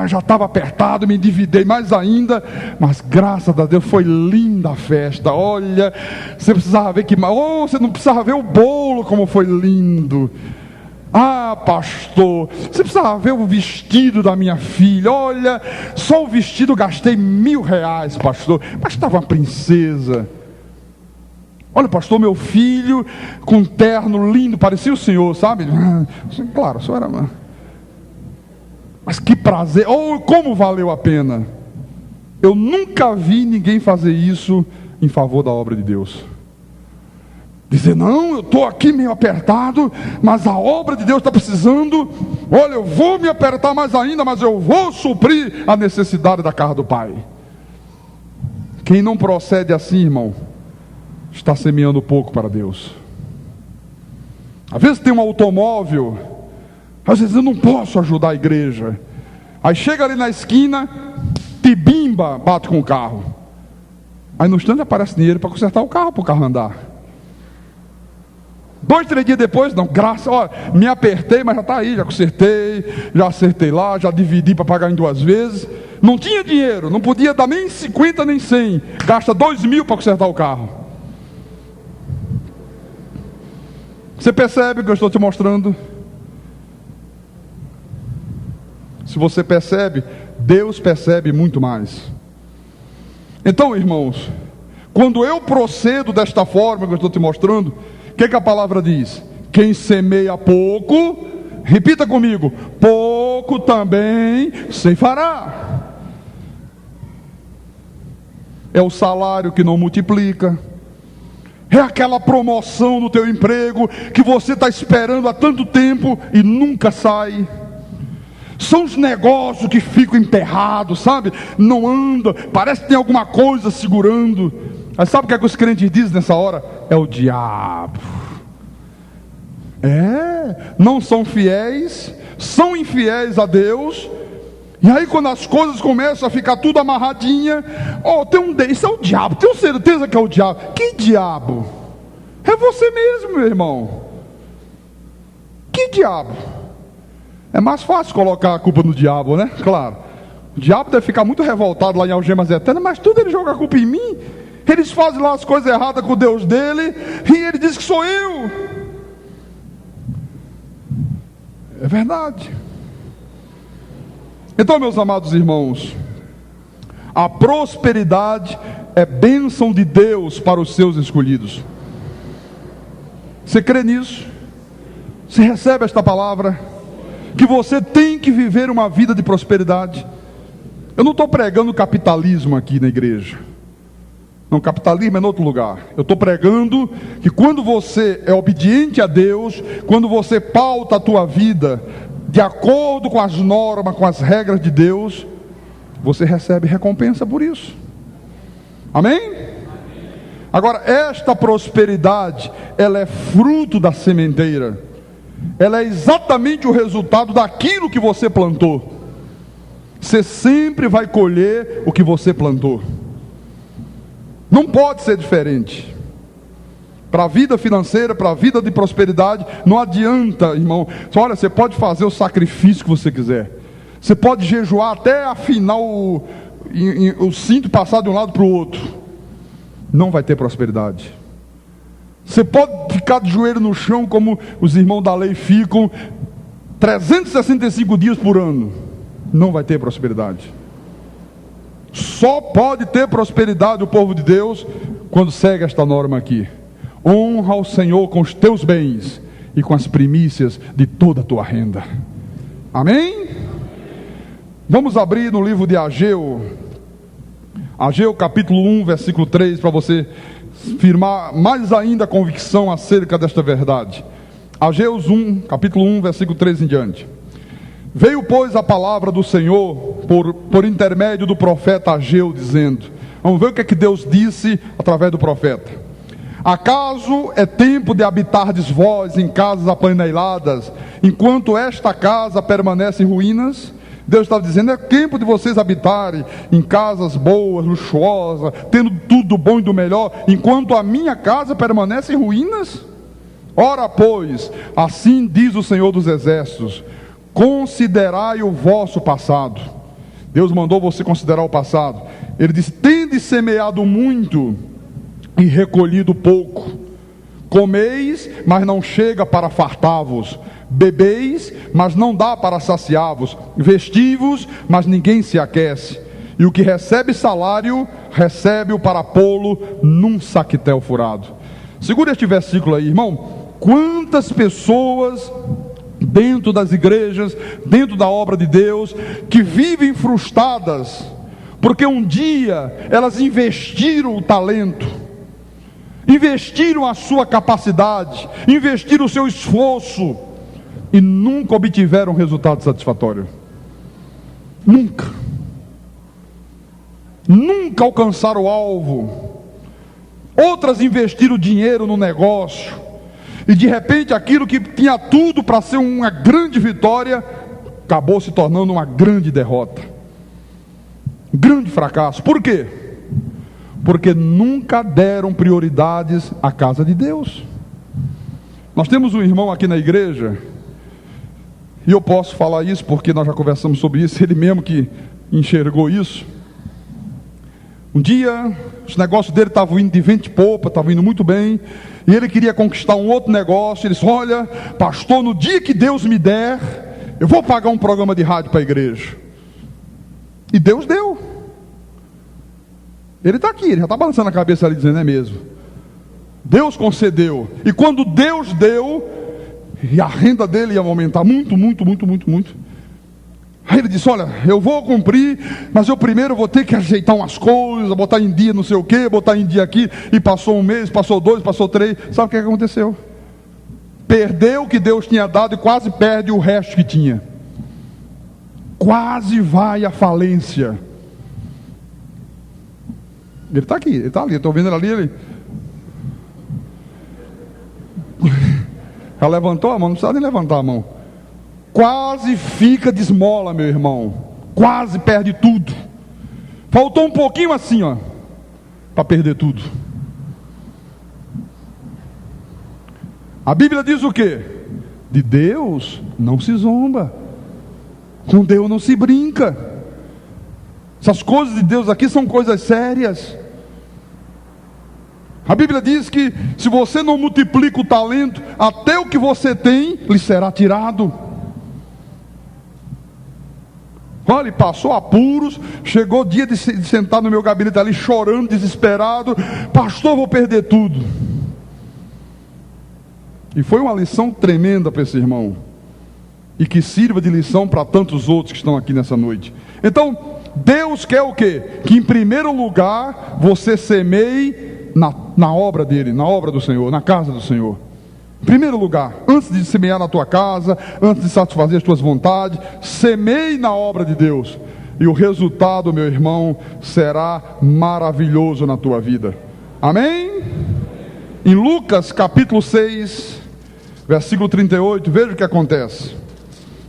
Já estava apertado, me endividei mais ainda, mas graças a Deus foi linda a festa. Olha, você precisava ver você não precisava ver o bolo como foi lindo. Pastor, você precisava ver o vestido da minha filha. Olha, só o vestido gastei R$1.000, pastor, mas estava uma princesa. Olha, pastor, meu filho com um terno lindo, parecia o senhor, sabe? Claro, o senhor era... Mas que prazer, oh, como valeu a pena. Eu nunca vi ninguém fazer isso em favor da obra de Deus. Dizer, não, eu estou aqui meio apertado, mas a obra de Deus está precisando. Olha, eu vou me apertar mais ainda, mas eu vou suprir a necessidade da casa do Pai. Quem não procede assim, irmão, está semeando pouco para Deus. Às vezes tem um automóvel, às vezes eu não posso ajudar a igreja. Aí chega ali na esquina, tibimba, bate com o carro. Aí no instante aparece dinheiro para consertar o carro, para o carro andar. 2, 3 dias depois, não, graças, olha, me apertei, mas já está aí, já consertei, já acertei lá, já dividi para pagar em 2 vezes. Não tinha dinheiro, não podia dar nem 50 nem 100, gasta 2.000 para consertar o carro. Você percebe o que eu estou te mostrando? Se você percebe, Deus percebe muito mais. Então, irmãos, quando eu procedo desta forma que eu estou te mostrando, o que a palavra diz? Quem semeia pouco, repita comigo, pouco também ceifará. É o salário que não multiplica, é aquela promoção no teu emprego que você está esperando há tanto tempo e nunca sai. São os negócios que ficam enterrados, sabe? Não anda, parece que tem alguma coisa segurando. Mas sabe o que é que os crentes dizem nessa hora? É o diabo. Não são fiéis, são infiéis a Deus. E aí quando as coisas começam a ficar tudo amarradinha, isso é o diabo, tenho certeza que é o diabo. Que diabo? É você mesmo, meu irmão. Que diabo? É mais fácil colocar a culpa no diabo, né? Claro. O diabo deve ficar muito revoltado lá em Algemas Eternas, mas tudo ele joga a culpa em mim. Eles fazem lá as coisas erradas com o Deus dele, e ele diz que sou eu. É verdade. Então, meus amados irmãos, a prosperidade é bênção de Deus para os seus escolhidos. Você crê nisso? Você recebe esta palavra? Que você tem que viver uma vida de prosperidade. Eu não estou pregando capitalismo aqui na igreja. Não, capitalismo é em outro lugar. Eu estou pregando que quando você é obediente a Deus, quando você pauta a tua vida de acordo com as normas, com as regras de Deus, você recebe recompensa por isso. Amém? Agora, esta prosperidade, ela é fruto da sementeira. Ela é exatamente o resultado daquilo que você plantou. Você sempre vai colher o que você plantou. Não pode ser diferente. Para a vida financeira, para a vida de prosperidade, não adianta, irmão. Olha, você pode fazer o sacrifício que você quiser. Você pode jejuar até afinar o cinto, passar de um lado para o outro. Não vai ter prosperidade. Você pode ficar de joelho no chão, como os irmãos da lei ficam 365 dias por ano. Não vai ter prosperidade. Só pode ter prosperidade o povo de Deus quando segue esta norma aqui. Honra ao Senhor com os teus bens e com as primícias de toda a tua renda. Amém? Vamos abrir no livro de Ageu. Ageu capítulo 1, versículo 3, para você firmar mais ainda a convicção acerca desta verdade. Ageu 1, capítulo 1, versículo 3 em diante. Veio, pois, a palavra do Senhor por intermédio do profeta Ageu, dizendo... Vamos ver o que é que Deus disse através do profeta. Acaso é tempo de habitardes vós em casas apaneiladas, enquanto esta casa permanece em ruínas? Deus estava dizendo, é tempo de vocês habitarem em casas boas, luxuosas, tendo tudo do bom e do melhor, enquanto a minha casa permanece em ruínas? Ora, pois, assim diz o Senhor dos Exércitos, considerai o vosso passado. Deus mandou você considerar o passado. Ele disse, tendes semeado muito e recolhido pouco. Comeis, mas não chega para fartar-vos. Bebeis, mas não dá para saciar-vos. Vestivos, mas ninguém se aquece. E o que recebe salário, recebe-o para pô-lo num saquetel furado. Segura este versículo aí, irmão. Quantas pessoas dentro das igrejas, dentro da obra de Deus, que vivem frustradas, porque um dia elas investiram o talento, investiram a sua capacidade, investiram o seu esforço, e nunca obtiveram resultado satisfatório. Nunca alcançaram o alvo. Outras investiram dinheiro no negócio, e de repente aquilo que tinha tudo para ser uma grande vitória, acabou se tornando uma grande derrota, grande fracasso. Por quê? Porque nunca deram prioridades à casa de Deus. Nós temos um irmão aqui na igreja, e eu posso falar isso porque nós já conversamos sobre isso, ele mesmo que enxergou isso. Um dia, os negócios dele estavam indo de vento e popa, estavam indo muito bem, e ele queria conquistar um outro negócio. Ele disse: olha, pastor, no dia que Deus me der, eu vou pagar um programa de rádio para a igreja. E Deus deu. Ele está aqui, ele já está balançando a cabeça ali, dizendo: é mesmo. Deus concedeu. E quando Deus deu, e a renda dele ia aumentar muito. Aí ele disse: olha, eu vou cumprir, mas eu primeiro vou ter que ajeitar umas coisas, botar em dia não sei o que, botar em dia aqui. E passou um mês, passou 2, passou 3. Sabe o que aconteceu? Perdeu o que Deus tinha dado e quase perde o resto que tinha. Quase vai à falência. Ele está aqui, ele está ali, eu estou vendo ele ali, ele... Já levantou a mão, não precisa nem levantar a mão. Quase fica de esmola, meu irmão. Quase perde tudo. Faltou um pouquinho assim, ó, para perder tudo. A Bíblia diz o quê? De Deus não se zomba, com Deus não se brinca. Essas coisas de Deus aqui são coisas sérias. A Bíblia diz que se você não multiplica o talento, até o que você tem lhe será tirado. Olha, passou apuros, chegou o dia de sentar no meu gabinete ali chorando, desesperado: pastor, vou perder tudo. E foi uma lição tremenda para esse irmão, e que sirva de lição para tantos outros que estão aqui nessa noite. Então, Deus quer o quê? Que em primeiro lugar você semeie na obra dele, na obra do Senhor, na casa do Senhor. Em primeiro lugar, antes de semear na tua casa, antes de satisfazer as tuas vontades, semeie na obra de Deus, e o resultado, meu irmão, será maravilhoso na tua vida. Amém? Em Lucas capítulo 6, versículo 38, veja o que acontece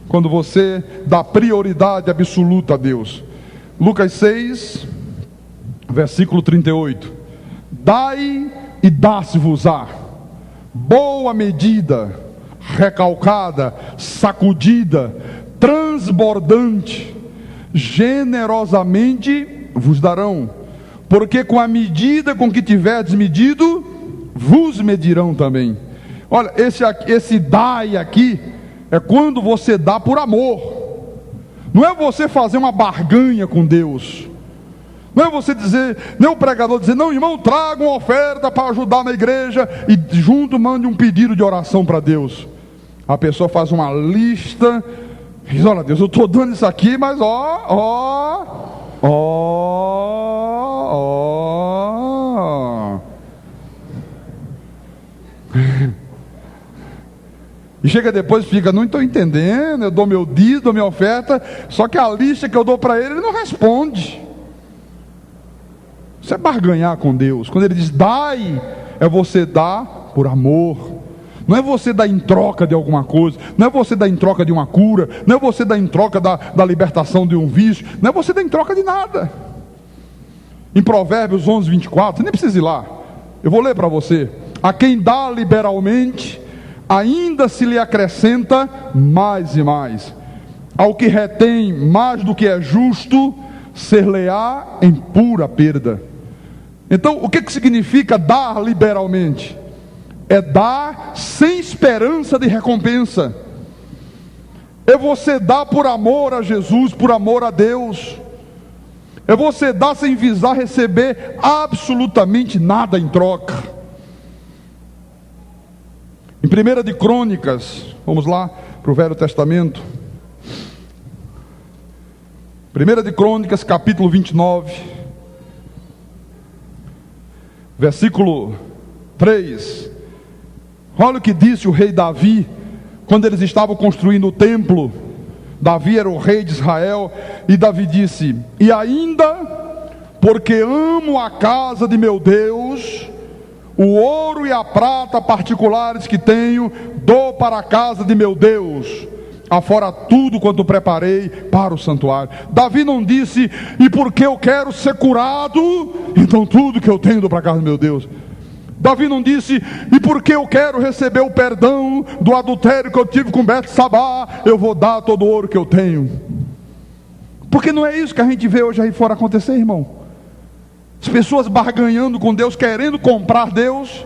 quando você dá prioridade absoluta a Deus. Lucas 6, versículo 38: dai e dá-se-vos-á, boa medida, recalcada, sacudida, transbordante, generosamente vos darão, porque com a medida com que tiverdes medido, vos medirão também. Olha, esse dai aqui é quando você dá por amor. Não é você fazer uma barganha com Deus. Não é você dizer, nem o pregador dizer: não, irmão, traga uma oferta para ajudar na igreja, e junto mande um pedido de oração para Deus. A pessoa faz uma lista, diz: olha Deus, eu estou dando isso aqui, mas E chega depois e fica: não estou entendendo, eu dou meu dízimo, dou minha oferta, só que a lista que eu dou para ele não responde. Isso é barganhar com Deus. Quando ele diz dai, é você dar por amor. Não é você dar em troca de alguma coisa, não é você dar em troca de uma cura, não é você dar em troca da libertação de um vício, não é você dar em troca de nada. Em Provérbios 11, 24, você nem precisa ir lá, eu vou ler para você: a quem dá liberalmente, ainda se lhe acrescenta mais e mais. Ao que retém mais do que é justo, ser-lhe-á em pura perda. Então, o que significa dar liberalmente? É dar sem esperança de recompensa. É você dar por amor a Jesus, por amor a Deus. É você dar sem visar receber absolutamente nada em troca. Em 1 de Crônicas, vamos lá para o Velho Testamento. 1 de Crônicas, capítulo 29, versículo 3. Olha o que disse o rei Davi, quando eles estavam construindo o templo. Davi era o rei de Israel, e Davi disse: e ainda, porque amo a casa de meu Deus, o ouro e a prata particulares que tenho, dou para a casa de meu Deus, afora tudo quanto preparei para o santuário. Davi não disse: e porque eu quero ser curado, então tudo que eu tenho dou para a casa do meu Deus. Davi não disse: e porque eu quero receber o perdão do adultério que eu tive com Betsabá, eu vou dar todo o ouro que eu tenho. Porque não é isso que a gente vê hoje aí fora acontecer, irmão. As pessoas barganhando com Deus, querendo comprar Deus,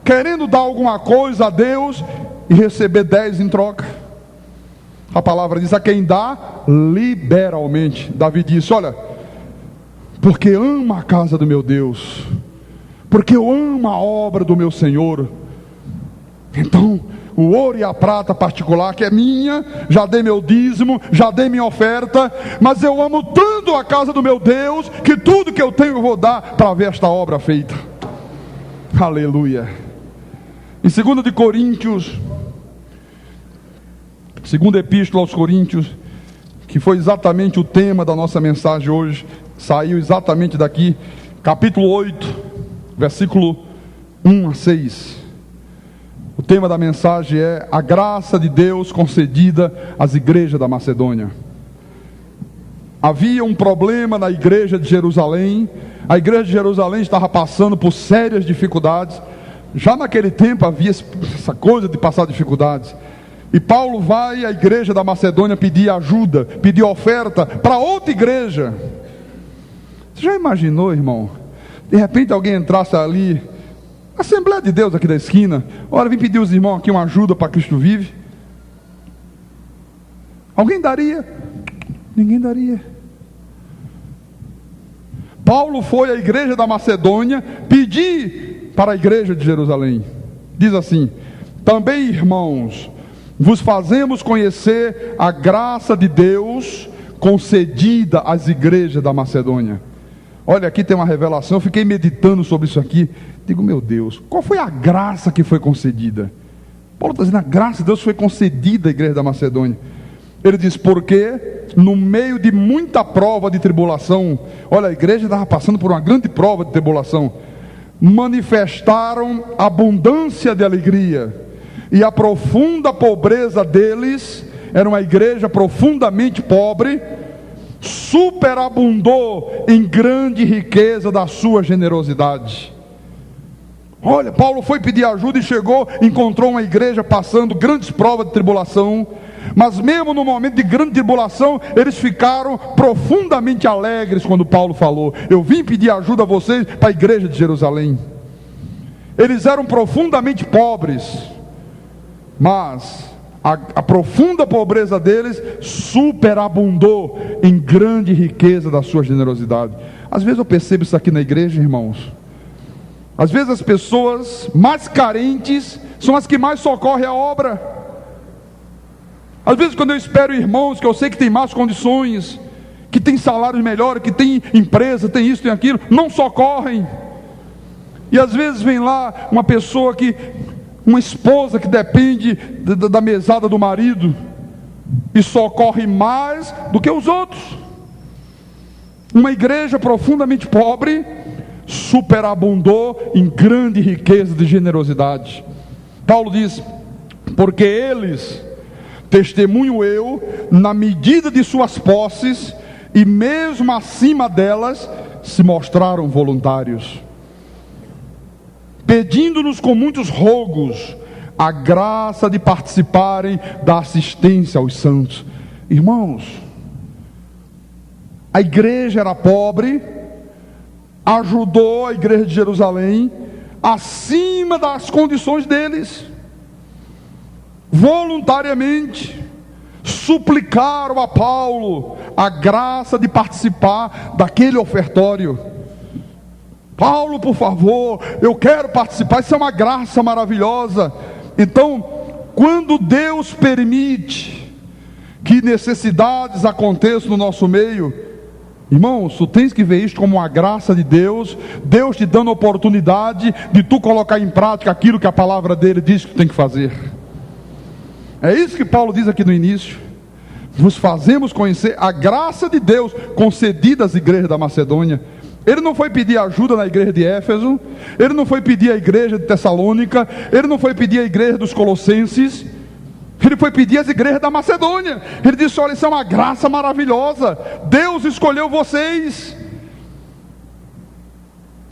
querendo dar alguma coisa a Deus e receber 10 em troca. A palavra diz: a quem dá, liberalmente. Davi disse: olha, porque amo a casa do meu Deus, porque eu amo a obra do meu Senhor, então o ouro e a prata particular que é minha, já dei meu dízimo, já dei minha oferta, mas eu amo tanto a casa do meu Deus, que tudo que eu tenho eu vou dar para ver esta obra feita. Aleluia. Em 2 de Coríntios, segunda epístola aos Coríntios, que foi exatamente o tema da nossa mensagem hoje, saiu exatamente daqui, capítulo 8, versículo 1 a 6. O tema da mensagem é a graça de Deus concedida às igrejas da Macedônia. Havia um problema na igreja de Jerusalém. A igreja de Jerusalém estava passando por sérias dificuldades. Já naquele tempo havia essa coisa de passar dificuldades. E Paulo vai à igreja da Macedônia pedir ajuda, pedir oferta para outra igreja. Você já imaginou, irmão? De repente alguém entrasse ali, Assembleia de Deus aqui da esquina: olha, vim pedir os irmãos aqui uma ajuda para Cristo Vive. Alguém daria? Ninguém daria. Paulo foi à igreja da Macedônia pedir para a igreja de Jerusalém. Diz assim: também, irmãos, vos fazemos conhecer a graça de Deus concedida às igrejas da Macedônia. Olha, aqui tem uma revelação. Eu fiquei meditando sobre isso aqui. Digo: meu Deus, qual foi a graça que foi concedida? Paulo está dizendo: a graça de Deus foi concedida à igreja da Macedônia. Ele diz: porque no meio de muita prova de tribulação, olha, a igreja estava passando por uma grande prova de tribulação, manifestaram abundância de alegria, e a profunda pobreza deles, era uma igreja profundamente pobre, superabundou em grande riqueza da sua generosidade. Olha, Paulo foi pedir ajuda e chegou, encontrou uma igreja passando grandes provas de tribulação, mas mesmo no momento de grande tribulação, eles ficaram profundamente alegres quando Paulo falou: eu vim pedir ajuda a vocês para a igreja de Jerusalém. Eles eram profundamente pobres, mas a profunda pobreza deles superabundou em grande riqueza da sua generosidade. Às vezes eu percebo isso aqui na igreja, irmãos. Às vezes as pessoas mais carentes são as que mais socorrem a obra. Às vezes quando eu espero irmãos que eu sei que tem mais condições, que tem salários melhores, que tem empresa, tem isso, tem aquilo, não socorrem. E às vezes vem lá uma pessoa uma esposa que depende da mesada do marido, e socorre mais do que os outros. Uma igreja profundamente pobre superabundou em grande riqueza de generosidade. Paulo diz: porque eles, testemunho eu, na medida de suas posses, e mesmo acima delas, se mostraram voluntários, pedindo-nos com muitos rogos a graça de participarem da assistência aos santos. Irmãos, a igreja era pobre, ajudou a igreja de Jerusalém acima das condições deles, voluntariamente suplicaram a Paulo a graça de participar daquele ofertório. Paulo, por favor, eu quero participar. Isso é uma graça maravilhosa. Então, quando Deus permite que necessidades aconteçam no nosso meio, irmãos, tu tens que ver isto como uma graça de Deus, Deus te dando a oportunidade de tu colocar em prática aquilo que a palavra dele diz que tu tem que fazer. É isso que Paulo diz aqui no início. Vos fazemos conhecer a graça de Deus concedida às igrejas da Macedônia. Ele não foi pedir ajuda na igreja de Éfeso, ele não foi pedir à igreja de Tessalônica, ele não foi pedir à igreja dos Colossenses, ele foi pedir às igrejas da Macedônia. Ele disse: olha, isso é uma graça maravilhosa, Deus escolheu vocês,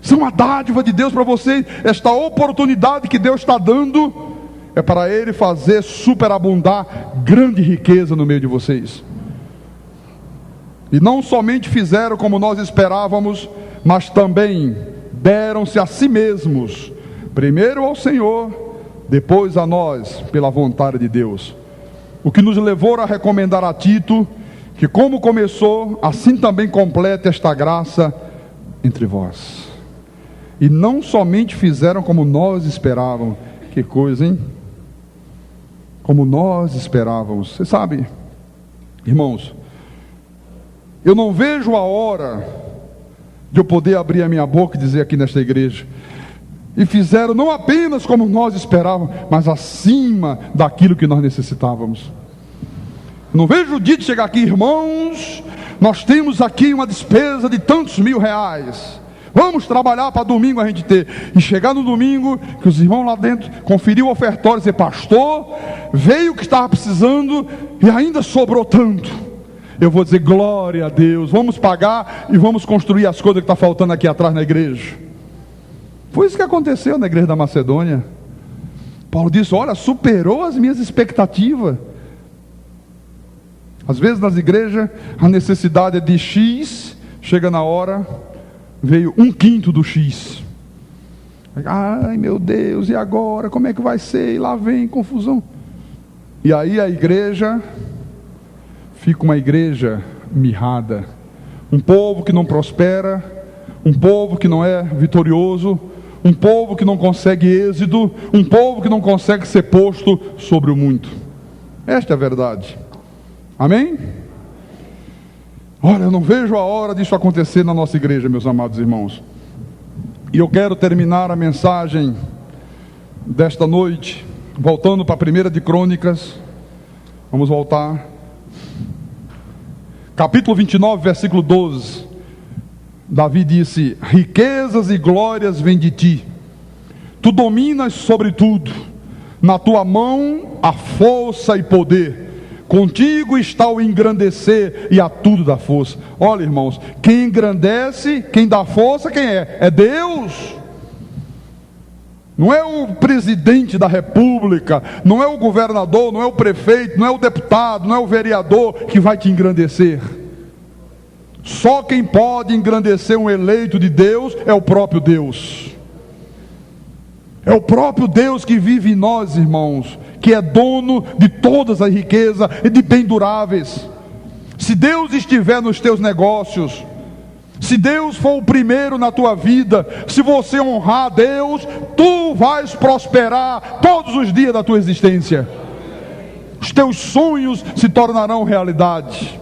isso é uma dádiva de Deus para vocês. Esta oportunidade que Deus está dando é para Ele fazer superabundar grande riqueza no meio de vocês. E não somente fizeram como nós esperávamos, mas também deram-se a si mesmos, primeiro ao Senhor, depois a nós, pela vontade de Deus. O que nos levou a recomendar a Tito, que como começou, assim também complete esta graça entre vós. E não somente fizeram como nós esperávamos. Que coisa, hein? Como nós esperávamos. Você sabe, irmãos, eu não vejo a hora de eu poder abrir a minha boca e dizer aqui nesta igreja: e fizeram não apenas como nós esperávamos, mas acima daquilo que nós necessitávamos. Não vejo o dia de chegar aqui: irmãos, nós temos aqui uma despesa de tantos mil reais, vamos trabalhar para domingo a gente ter. E chegar no domingo, que os irmãos lá dentro conferiu o ofertório e dizer: pastor, veio o que estava precisando e ainda sobrou tanto. Eu vou dizer: glória a Deus, vamos pagar e vamos construir as coisas que está faltando aqui atrás na igreja. Foi isso que aconteceu na igreja da Macedônia. Paulo disse: olha, superou as minhas expectativas. Às vezes nas igrejas a necessidade é de X, chega na hora, veio 1/5 do X. Ai meu Deus, e agora? Como é que vai ser? E lá vem confusão. E aí a igreja fica uma igreja mirrada, um povo que não prospera, um povo que não é vitorioso, um povo que não consegue êxito, um povo que não consegue ser posto sobre o muito. Esta é a verdade. Amém? Olha, eu não vejo a hora disso acontecer na nossa igreja, meus amados irmãos. E eu quero terminar a mensagem desta noite voltando para a 1 de Crônicas. Vamos voltar. Capítulo 29, versículo 12. Davi disse: riquezas e glórias vêm de ti, tu dominas sobre tudo, na tua mão há força e poder, contigo está o engrandecer e a tudo dá força. Olha, irmãos, quem engrandece, quem dá força, quem é? É Deus. Não é o presidente da república, não é o governador, não é o prefeito, não é o deputado, não é o vereador que vai te engrandecer. Só quem pode engrandecer um eleito de Deus é o próprio Deus. É o próprio Deus que vive em nós, irmãos, que é dono de todas as riquezas e de bem duráveis. Se Deus estiver nos teus negócios, se Deus for o primeiro na tua vida, se você honrar a Deus, tu vais prosperar todos os dias da tua existência. Os teus sonhos se tornarão realidade.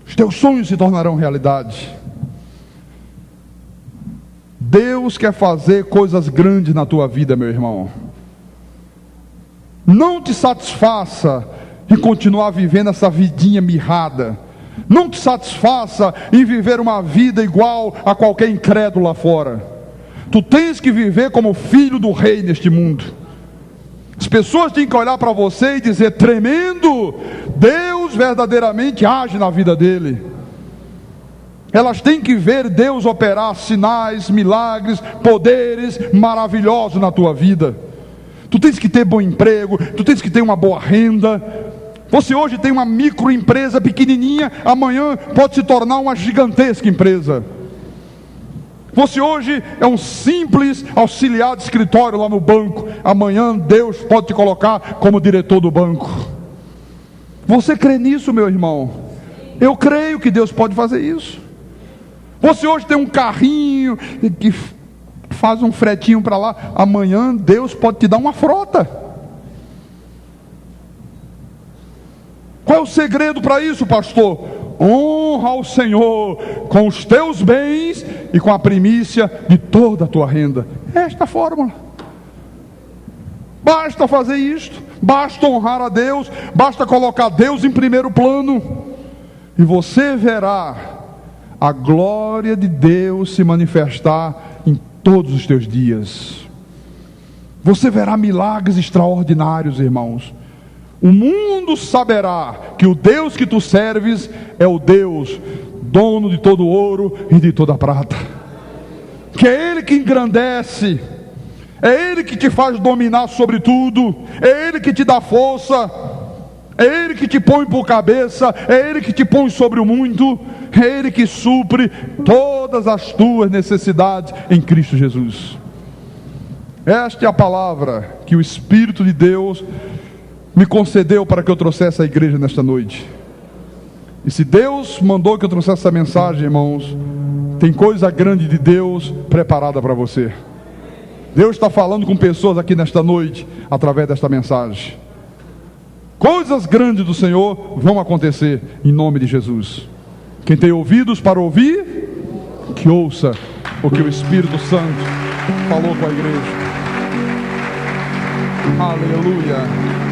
Os teus sonhos se tornarão realidade. Deus quer fazer coisas grandes na tua vida, meu irmão. Não te satisfaça em continuar vivendo essa vidinha mirrada. Não te satisfaça em viver uma vida igual a qualquer incrédulo lá fora. Tu tens que viver como filho do rei neste mundo. As pessoas têm que olhar para você e dizer: tremendo, Deus verdadeiramente age na vida dele. Elas têm que ver Deus operar sinais, milagres, poderes maravilhosos na tua vida. Tu tens que ter bom emprego, tu tens que ter uma boa renda. Você hoje tem uma microempresa pequenininha, amanhã pode se tornar uma gigantesca empresa. Você hoje é um simples auxiliar de escritório lá no banco, amanhã Deus pode te colocar como diretor do banco. Você crê nisso, meu irmão? Eu creio que Deus pode fazer isso. Você hoje tem um carrinho que faz um fretinho para lá, amanhã Deus pode te dar uma frota. Qual é o segredo para isso, pastor? Honra ao Senhor com os teus bens e com a primícia de toda a tua renda. Esta fórmula. Basta fazer isto, basta honrar a Deus, basta colocar Deus em primeiro plano, e você verá a glória de Deus se manifestar em todos os teus dias. Você verá milagres extraordinários, irmãos. O mundo saberá que o Deus que tu serves é o Deus dono de todo o ouro e de toda a prata, que é Ele que engrandece, é Ele que te faz dominar sobre tudo, é Ele que te dá força, é Ele que te põe por cabeça, é Ele que te põe sobre o muito, é Ele que supre todas as tuas necessidades em Cristo Jesus. Esta é a palavra que o Espírito de Deus me concedeu para que eu trouxesse à igreja nesta noite. E se Deus mandou que eu trouxesse essa mensagem, irmãos, tem coisa grande de Deus preparada para você. Deus está falando com pessoas aqui nesta noite, através desta mensagem. Coisas grandes do Senhor vão acontecer, em nome de Jesus. Quem tem ouvidos para ouvir, que ouça o que o Espírito Santo falou com a igreja. Aleluia.